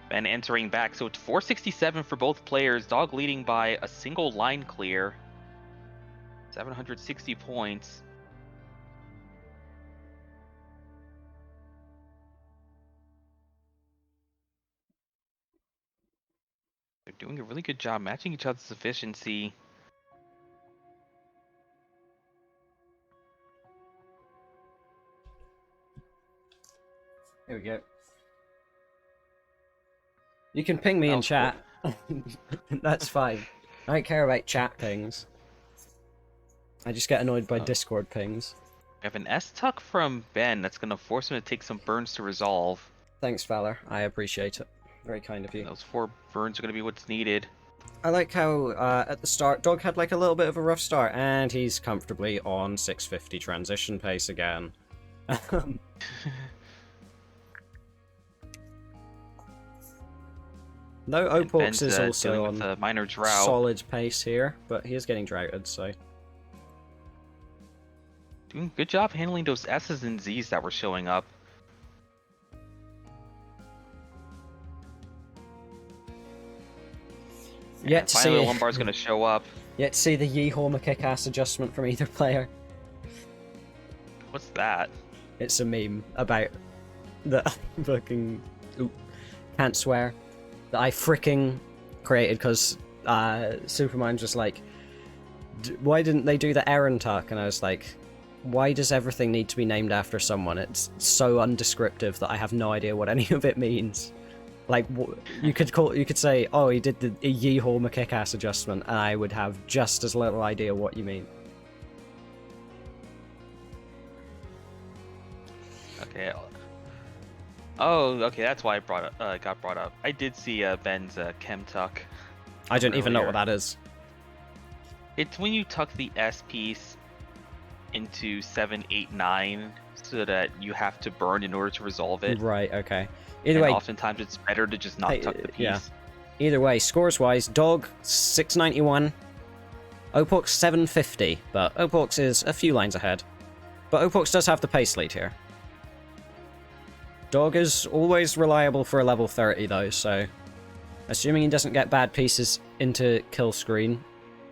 Ben entering back. So it's 467 for both players. Dog leading by a single line clear. 760 points. They're doing a really good job matching each other's efficiency. Here we go. You can ping me in chat. That's fine. I don't care about chat pings. I just get annoyed by Discord pings. We have an S-tuck from Ben that's going to force him to take some burns to resolve. Thanks, Valor. I appreciate it. Very kind of you. Those 4 burns are going to be what's needed. I like how at the start, Dog had like a little bit of a rough start, and he's comfortably on 650 transition pace again. No, Opox is also on a minor drought. Solid pace here, but he is getting droughted, so... Doing a good job handling those S's and Z's that were showing up. Yet to finally, see Lombard's going to show up. Yet to see the Yeehorma kick-ass adjustment from either player. What's that? It's a meme about the fucking... Oop, can't swear. That I fricking created because Supermind was like, why didn't they do the Aaron tuck? And I was like, why does everything need to be named after someone? It's so undescriptive that I have no idea what any of it means. Like, you could say, oh, he did the Yeehorma kick-ass adjustment, and I would have just as little idea what you mean. Okay. Oh, okay, that's why it got brought up. I did see Ben's chem tuck. I don't even know what that is. It's when you tuck the S piece into 7, 8, 9 so that you have to burn in order to resolve it. Right, okay. Either way, oftentimes it's better to just not tuck the piece. Yeah. Either way, scores-wise, Dog 691, Opox 750, but Opox is a few lines ahead. But Opox does have the pace lead here. Dog is always reliable for a level 30 though, so assuming he doesn't get bad pieces into kill screen,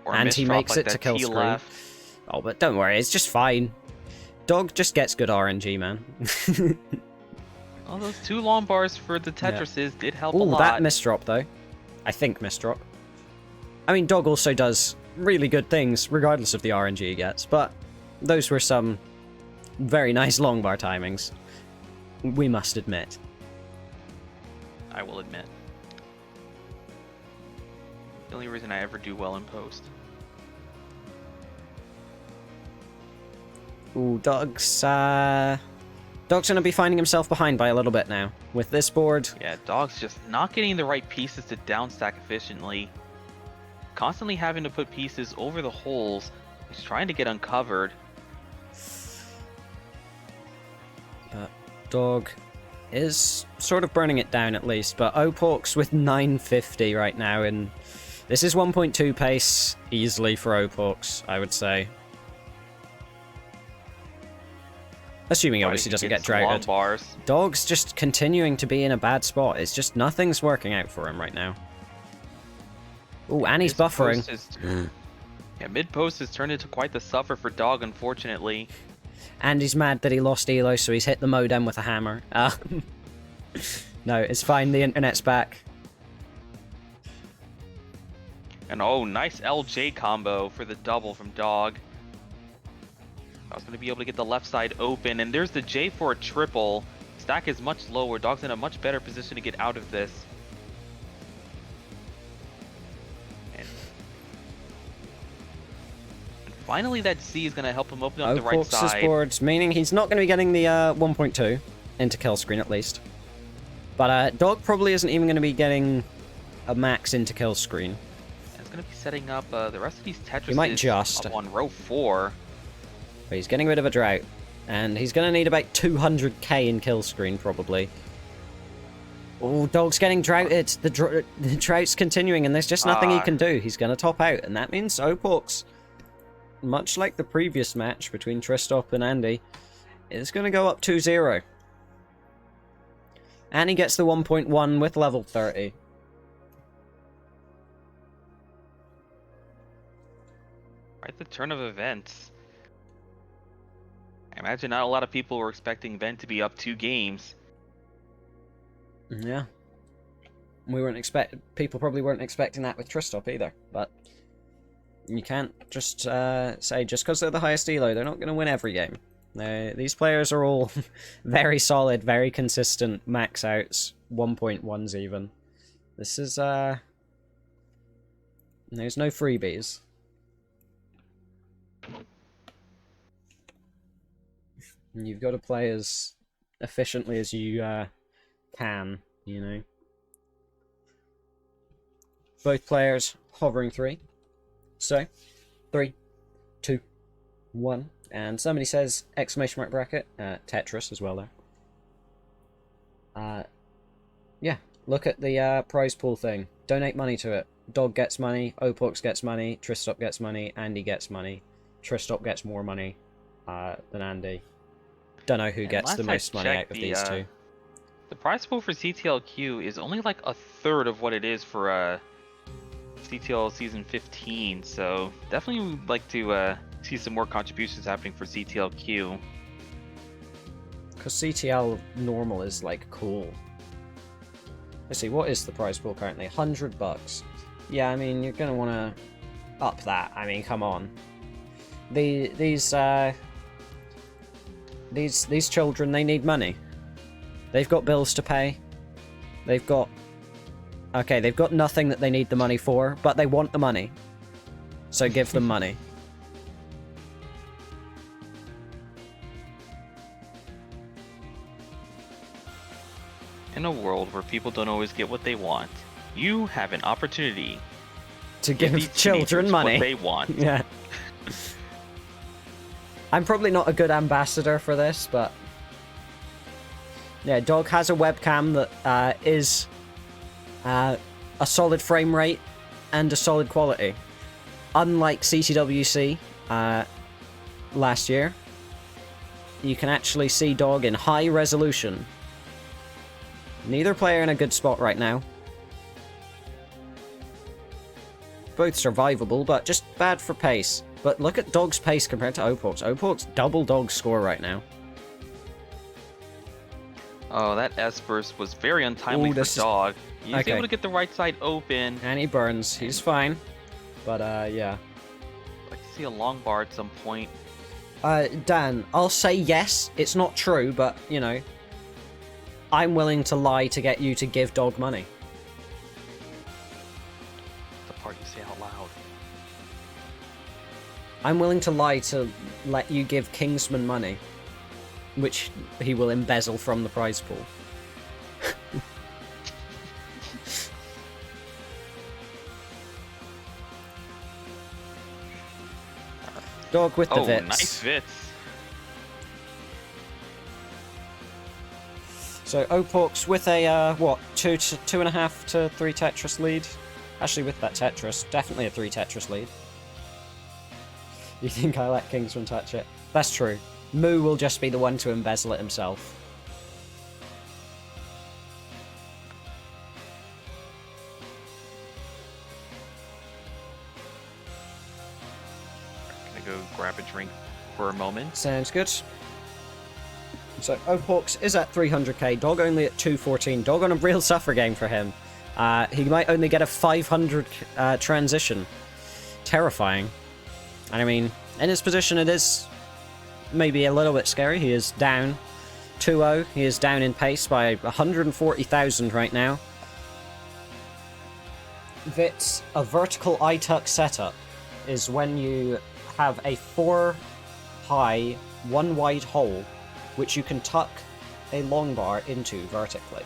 Or and he makes like it to that kill T screen. left. Oh, but don't worry, it's just fine. Dog just gets good RNG, man. Oh, those 2 long bars for the Tetrises did help a Ooh, lot. that misdrop though. I think misdrop. I mean, Dog also does really good things regardless of the RNG he gets, but those were some very nice long bar timings. We must admit. I will admit. The only reason I ever do well in post. Ooh, Dog's gonna be finding himself behind by a little bit now. With this board... Yeah, Dog's just not getting the right pieces to downstack efficiently. Constantly having to put pieces over the holes. He's trying to get uncovered. But Dog is sort of burning it down at least. But Opox with 950 right now, and this is 1.2 pace easily for Opox, I would say. Assuming obviously doesn't get droughted. Bars. Dog's just continuing to be in a bad spot. It's just nothing's working out for him right now. Ooh, and he's buffering. Yeah, mid-post has turned into quite the suffer for Dog, unfortunately. And he's mad that he lost Elos, so he's hit the modem with a hammer. No, it's fine. The internet's back. And oh, nice LJ combo for the double from Dog. I was going to be able to get the left side open, and there's the J for a triple. Stack is much lower. Dog's in a much better position to get out of this. And finally, that C is going to help him open up the right side. Boards, meaning he's not going to be getting the 1.2 into kill screen at least. But Dog probably isn't even going to be getting a max into kill screen. It's going to be setting up the rest of these Tetris. He might just up on row 4. But he's getting rid of a drought, and he's going to need about 200k in kill screen, probably. Oh, Dog's getting droughted. The drought's continuing, and there's just nothing he can do. He's going to top out, and that means Opox, much like the previous match between Tristop and Andy, is going to go up 2-0. And he gets the 1.1 with level 30. Right, the turn of events. I imagine not a lot of people were expecting Ben to be up 2 games. Yeah. People probably weren't expecting that with Tristop either, but you can't just say just because they're the highest elo, they're not going to win every game. These players are all very solid, very consistent max outs, 1.1s even. This is there's no freebies. You've got to play as efficiently as you can, you know. Both players hovering 3. So, 3, 2, 1. And somebody says exclamation mark bracket. Tetris as well there. Yeah, look at the prize pool thing. Donate money to it. Dog gets money, Opox gets money, Tristop gets money, Andy gets money. Tristop gets more money than Andy. Don't know who gets the most money out of these two. The prize pool for CTLQ is only like a third of what it is for CTL Season 15, so definitely would like to see some more contributions happening for CTLQ. Because CTL normal is like cool. Let's see, what is the prize pool currently? $100. Yeah, I mean, you're gonna want to up that. I mean, come on. These children, they need money. They've got bills to pay. They've got nothing that they need the money for, but they want the money. So give them money. In a world where people don't always get what they want, you have an opportunity to give these children money. What they want. Yeah. I'm probably not a good ambassador for this, but yeah, Dog has a webcam that is a solid frame rate and a solid quality. Unlike CTWC last year, you can actually see Dog in high resolution. Neither player in a good spot right now. Both survivable, but just bad for pace. But look at Dog's pace compared to Opox. Opox double Dog's score right now. Oh, that S-burst was very untimely for Dog. He's able to get the right side open. And he burns. He's fine. But, yeah. I'd like to see a long bar at some point. Dan, I'll say yes. It's not true, but, you know, I'm willing to lie to get you to give Dog money. The part you say out loud. I'm willing to lie to let you give Kingsman money, which he will embezzle from the prize pool. Dog with the Vits. Nice Vits. So Opox with a, what, 2.5 to 3 Tetris lead? Actually, with that Tetris, definitely a 3 Tetris lead. You think I let Kingsman touch it? That's true. Moo will just be the one to embezzle it himself. Go grab a drink for a moment. Sounds good. So Opox is at 300k, Dog only at 214. Dog on a real suffer game for him. He might only get a 500 transition. Terrifying. And I mean, in his position it is maybe a little bit scary. He is down 2-0. He is down in pace by 140,000 right now. Vits, a vertical I-tuck setup is when you have a 4 high, 1 wide hole, which you can tuck a long bar into vertically.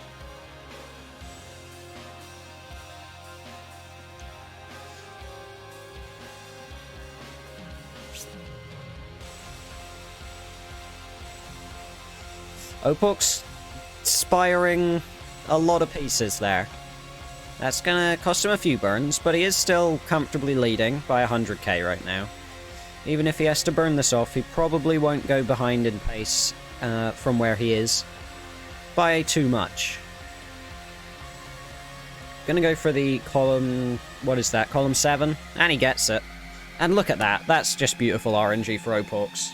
Opox spiring a lot of pieces there. That's gonna cost him a few burns, but he is still comfortably leading by 100k right now. Even if he has to burn this off, he probably won't go behind in pace from where he is by too much. Gonna go for the column... what is that? Column 7? And he gets it. And look at that. That's just beautiful RNG for Opox.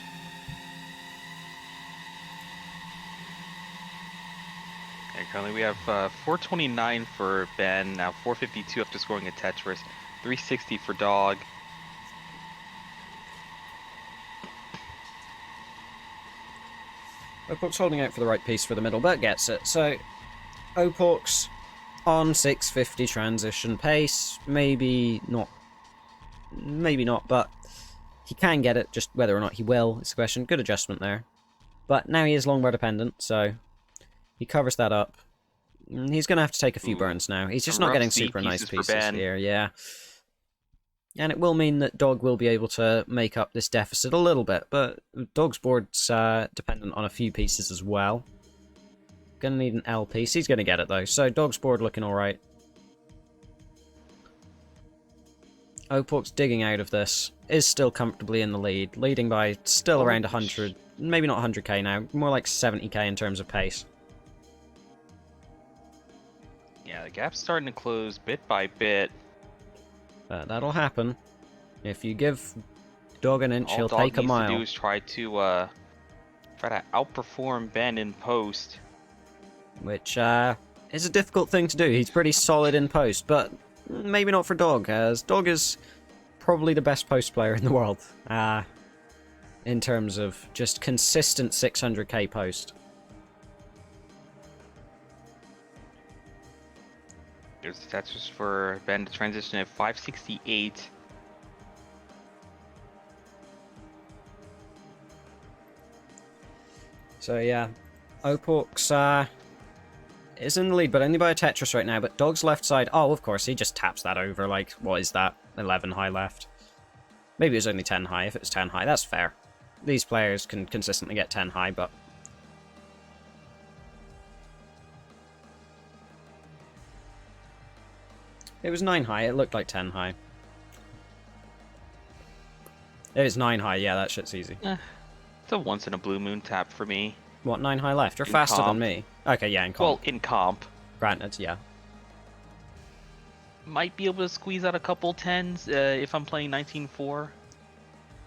Okay, currently we have 429 for Ben, now 452 after scoring a Tetris, 360 for Dog. Opox holding out for the right piece for the middle, but gets it. So, Opox on 650 transition pace. Maybe not, but he can get it, just whether or not he will is the question. Good adjustment there. But now he is long bar dependent, so he covers that up. He's going to have to take a few burns now. He's just not getting super nice pieces here, yeah. And it will mean that Dog will be able to make up this deficit a little bit, but Dog's board's dependent on a few pieces as well. Gonna need an L piece. He's gonna get it though, so Dog's board looking alright. Opox digging out of this, is still comfortably in the lead, leading by still around 100, maybe not 100k now, more like 70k in terms of pace. Yeah, the gap's starting to close bit by bit. That'll happen. If you give Dog an inch, he'll take a mile. All Dog needs to do is try to outperform Ben in post. Which is a difficult thing to do. He's pretty solid in post, but maybe not for Dog, as Dog is probably the best post player in the world. In terms of just consistent 600k post. There's the Tetris for Ben to transition at 568. So yeah, Opox is in the lead, but only by a Tetris right now. But Dog's left side, oh, of course, he just taps that over. Like, what is that? 11 high left. Maybe it was only 10 high. If it was 10 high, that's fair. These players can consistently get 10 high, but... It was 9 high. It looked like 10 high. It is 9 high. Yeah, that shit's easy. It's a once in a blue moon tap for me. What, 9 high left? You're In faster comp. than me. Okay, yeah, in comp. Well, in comp. Granted, yeah. Might be able to squeeze out a couple 10s if I'm playing 19-4.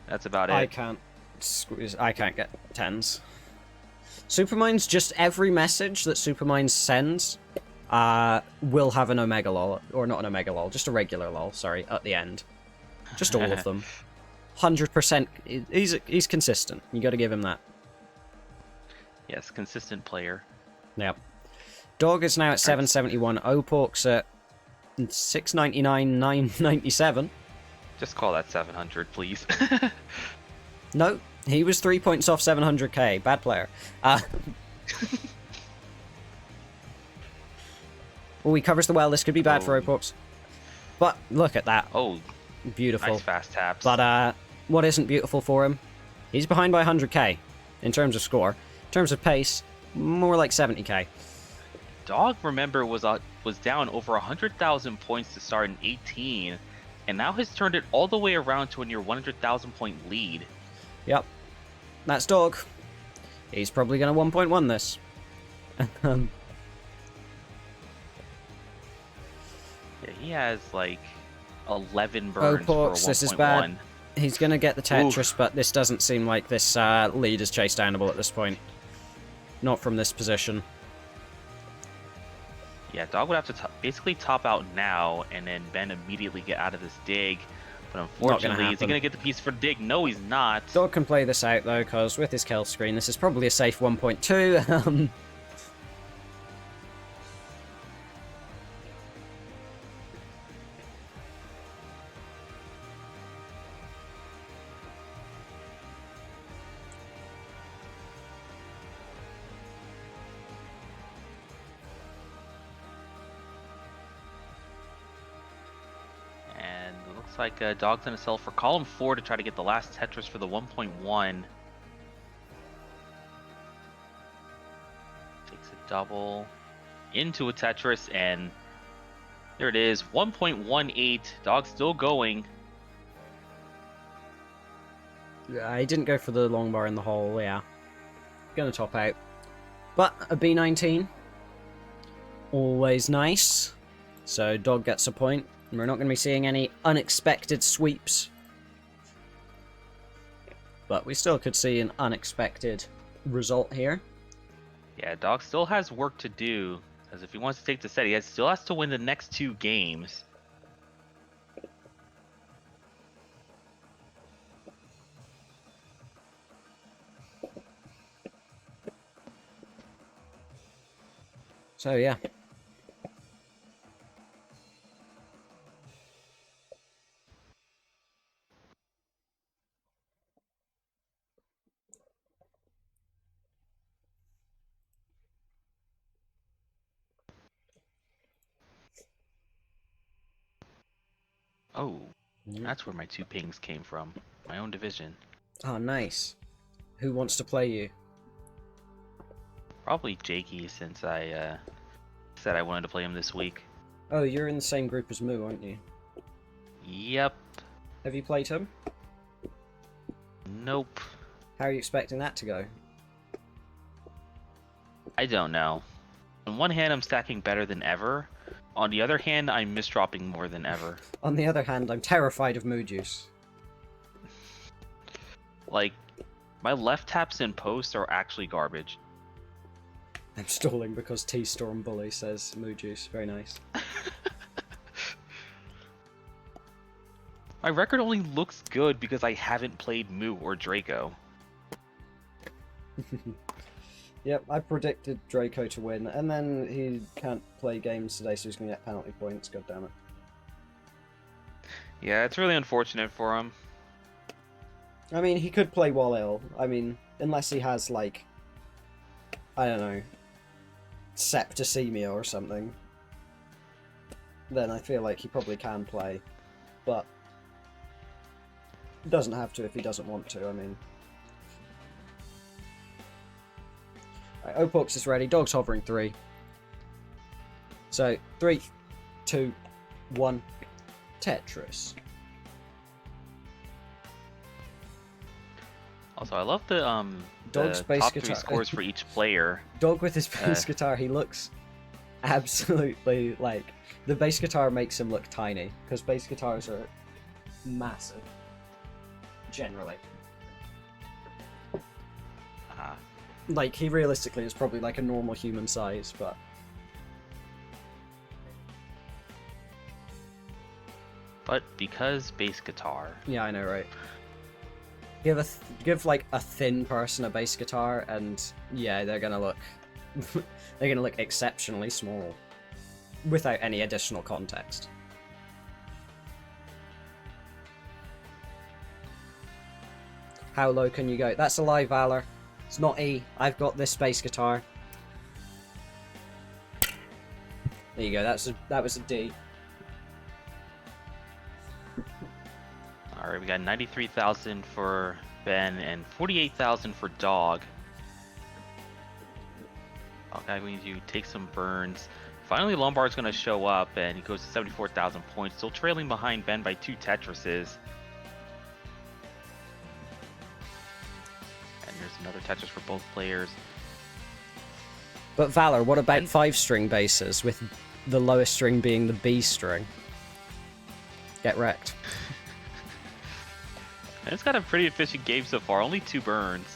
That's about it. I can't squeeze. I can't get 10s. Supermines, just every message that Supermines sends will have an Omega lol. Or not an Omega lol, just a regular lol, sorry, at the end. Just all of them. 100%. He's consistent. You gotta give him that. Yes, consistent player. Yep. Dog is now at 771. Opork's at 699, 997. Just call that 700, please. No, he was 3 points off 700k. Bad player. Oh, he covers the well. This could be bad for Opork's. But look at that. Oh, Beautiful. nice fast taps. But what isn't beautiful for him? He's behind by 100k in terms of score. In terms of pace, more like 70k. Dog, remember, was down over 100,000 points to start in 18, and now has turned it all the way around to a near 100,000 point lead. Yep. That's Dog. He's probably going to 1.1 this. Yeah, he has like 11 burns for a 1.1. This is bad. He's going to get the Tetris, but this doesn't seem like this lead is chase downable at this point. Not from this position. Yeah, Dog would have to basically top out now, and then Ben immediately get out of this dig. But unfortunately, is he going to get the piece for the dig? No, he's not. Dog can play this out, though, because with his kill screen, this is probably a safe 1.2. Looks like Dog's gonna sell for column 4 to try to get the last Tetris for the 1.1. Takes a double into a Tetris, and there it is, 1.18. Dog's still going. I didn't go for the long bar in the hole, yeah. Gonna top out. But a B19. Always nice. So Dog gets a point. We're not going to be seeing any unexpected sweeps. But we still could see an unexpected result here. Yeah, Dog still has work to do. Because if he wants to take the set, he still has to win the next 2 games. So yeah. Oh, that's where my 2 pings came from. My own division. Oh, nice. Who wants to play you? Probably Jakey, since I said I wanted to play him this week. Oh, you're in the same group as Moo, aren't you? Yep. Have you played him? Nope. How are you expecting that to go? I don't know. On one hand, I'm stacking better than ever. On the other hand, I'm misdropping more than ever. On the other hand, I'm terrified of Moo Juice. Like, my left taps in post are actually garbage. I'm stalling because T-Storm Bully says Moo Juice. Very nice. My record only looks good because I haven't played Moo or Draco. Yep, I predicted Draco to win, and then he can't play games today, so he's going to get penalty points. God damn it. Yeah, it's really unfortunate for him. I mean, he could play Wallil. I mean, unless he has, like, I don't know, septicemia or something. Then I feel like he probably can play. But doesn't have to if he doesn't want to, I mean. Right, Opox is ready. Dog's hovering 3. So, 3, 2, 1. Tetris. Also, I love the Dog's bass top guitar. 3 scores for each player. Dog with his bass guitar, he looks absolutely like... The bass guitar makes him look tiny, because bass guitars are massive. Generally. Like, he realistically is probably like a normal human size, but... But because bass guitar... Yeah, I know, right? Give like a thin person a bass guitar, and yeah, they're gonna look... they're gonna look exceptionally small. Without any additional context. How low can you go? That's a live Valor. It's not E. I've got this bass guitar. There you go. That was a D. All right, we got 93,000 for Ben and 48,000 for Dog. Okay, we need to take some burns. Finally, Lombard's going to show up, and he goes to 74,000 points, still trailing behind Ben by 2 Tetrises. And there's another Tetris for both players. But Valor, what about 5-string basses, with the lowest string being the B string? Get wrecked. And it's got a pretty efficient game so far, only 2 burns.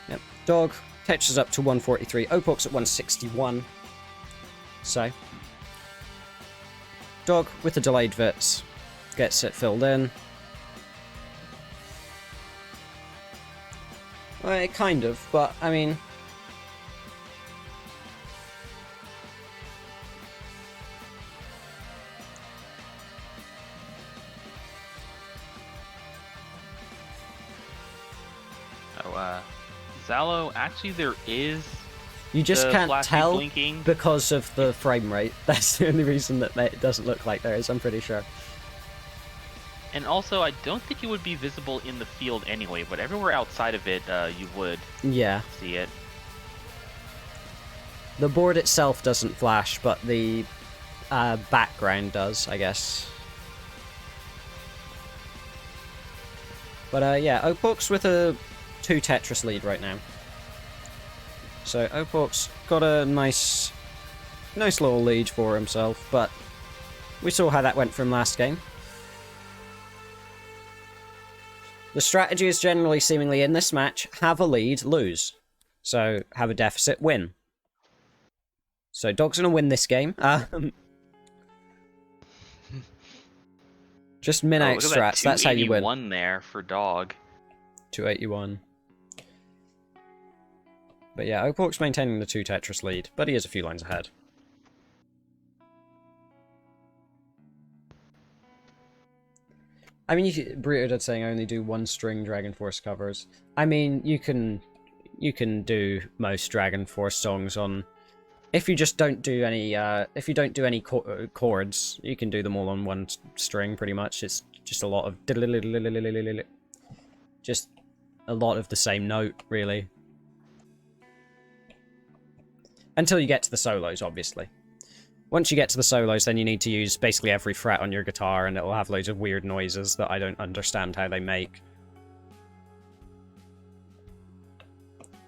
Yep. Dog, Tetris up to 143, Opox at 161. So, Dog with the delayed Vits gets it filled in. Well, kind of, but I mean... Zalo, actually there is... You just can't tell blinking. because of the frame rate. That's the only reason that it doesn't look like there is, I'm pretty sure. And also, I don't think it would be visible in the field anyway, but everywhere outside of it, you would see it. The board itself doesn't flash, but the background does, I guess. But yeah, Opox with a 2 Tetris lead right now. So Opox got a nice little lead for himself, but we saw how that went from last game. The strategy is generally seemingly in this match, have a lead, lose. So have a deficit, win. So Dog's gonna win this game. Just min out strats, that's how you win. 281 there for Dog. 281. But yeah, Opox maintaining the 2 Tetris lead, but he is a few lines ahead. I mean, Bruto did saying only do 1-string Dragon Force covers. I mean, you can do most Dragon Force songs on... If you just don't do any, if you don't do any chords, you can do them all on 1 string, pretty much. It's just a lot of... Just a lot of the same note, really. Until you get to the solos, obviously. Once you get to the solos, then you need to use basically every fret on your guitar, and it'll have loads of weird noises that I don't understand how they make.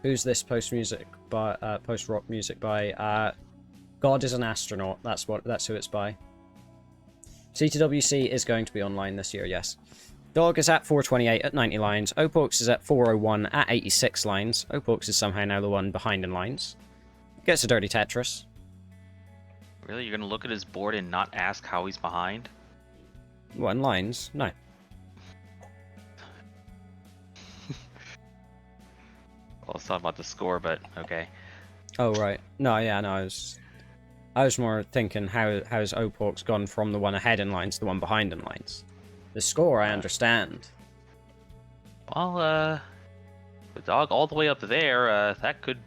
Who's this post-rock music by? God is an Astronaut. That's who it's by. CTWC is going to be online this year, yes. Dog is at 428 at 90 lines. Opox is at 401 at 86 lines. Opox is somehow now the one behind in lines. Gets a dirty Tetris. Really? You're going to look at his board and not ask how he's behind? What, in lines? No. Well, let's talk about the score, but okay. Oh, right. No, yeah, no, I was more thinking how's Opox gone from the one ahead in lines to the one behind in lines. The score, I understand. Well, the Dog all the way up there, that could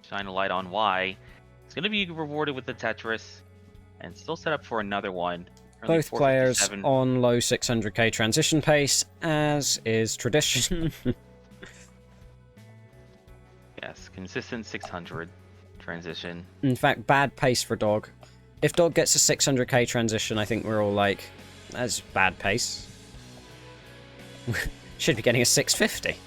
shine a light on why. It's going to be rewarded with the Tetris, and still set up for another one. Both players on low 600k transition pace, as is tradition. Yes, consistent 600 transition. In fact, bad pace for Dog. If Dog gets a 600k transition, I think we're all like, that's bad pace. Should be getting a 650.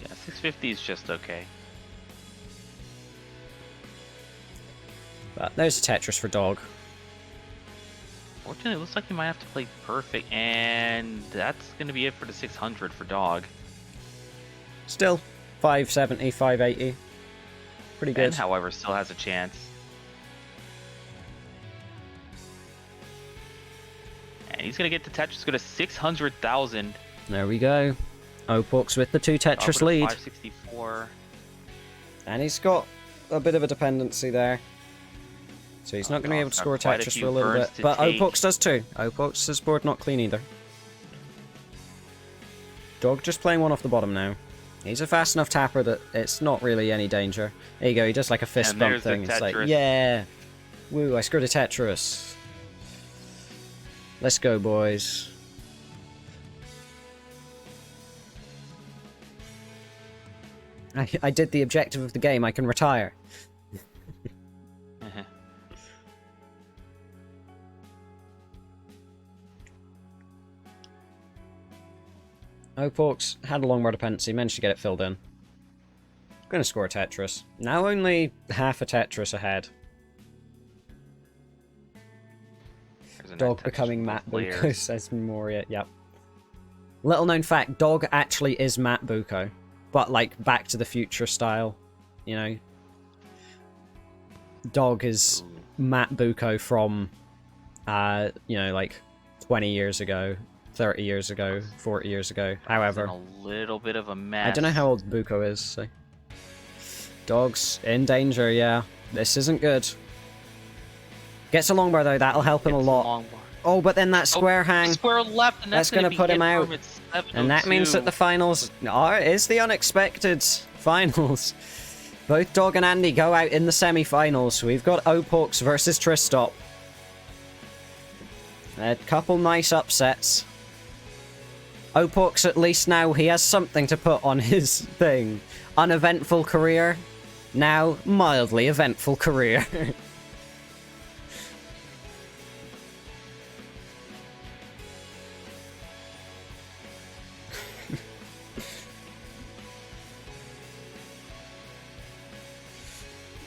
Yeah, 650 is just okay. But there's a Tetris for Dog. Fortunately, it looks like he might have to play perfect, and that's going to be it for the 600 for Dog. Still, 570, 580. Pretty good. Ben, however, still has a chance. And he's going to get the Tetris, go to 600,000. There we go. Opux with the 2 Tetris lead. 564. And he's got a bit of a dependency there. So he's not going to be able to score a Tetris for a little bit. But Opux does too. Opux's board not clean either. Dog just playing one off the bottom now. He's a fast enough tapper that it's not really any danger. There you go, he does like a fist bump thing. It's like, yeah! Woo, I scored a Tetris. Let's go, boys. I did the objective of the game, I can retire. Opux had a long bar dependency, managed to get it filled in. Gonna score a Tetris. Now only half a Tetris ahead. Dog becoming Matt Buko, says Memoria. Yep. Little known fact, Dog actually is Matt Buko. But like Back to the Future style. You know? Dog is Matt Buko from, you know, like 20 years ago. 30 years ago, 40 years ago, however. A little bit of a mess. I don't know how old Buko is, so. Dog's in danger, yeah. This isn't good. Gets a long bar though, that'll help him a lot. Oh, but then that square hang. Square left, and that's going to put him out. And that means that the finals is the unexpected finals. Both Dog and Andy go out in the semi-finals. We've got Opux versus Tristop. A couple nice upsets. Opux, at least now, he has something to put on his thing. Uneventful career. Now, mildly eventful career.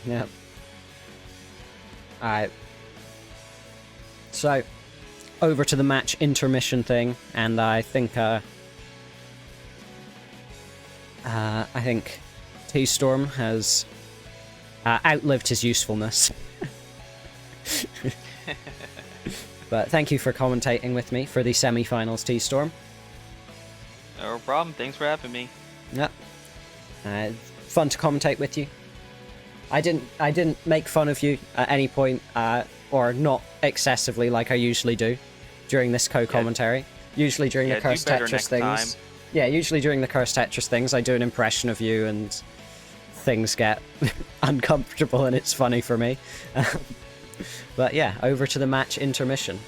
Yep. Alright. So, over to the match intermission thing, and I think T-Storm has outlived his usefulness. But thank you for commentating with me for the semi-finals, T-Storm. No problem. Thanks for having me. Yep. Fun to commentate with you. I didn't make fun of you at any point, or not excessively like I usually do during this co-commentary. Usually during the Cursed Tetris things. Yeah, usually during the Cursed Tetris things, I do an impression of you and things get uncomfortable and it's funny for me. But yeah, over to the match intermission.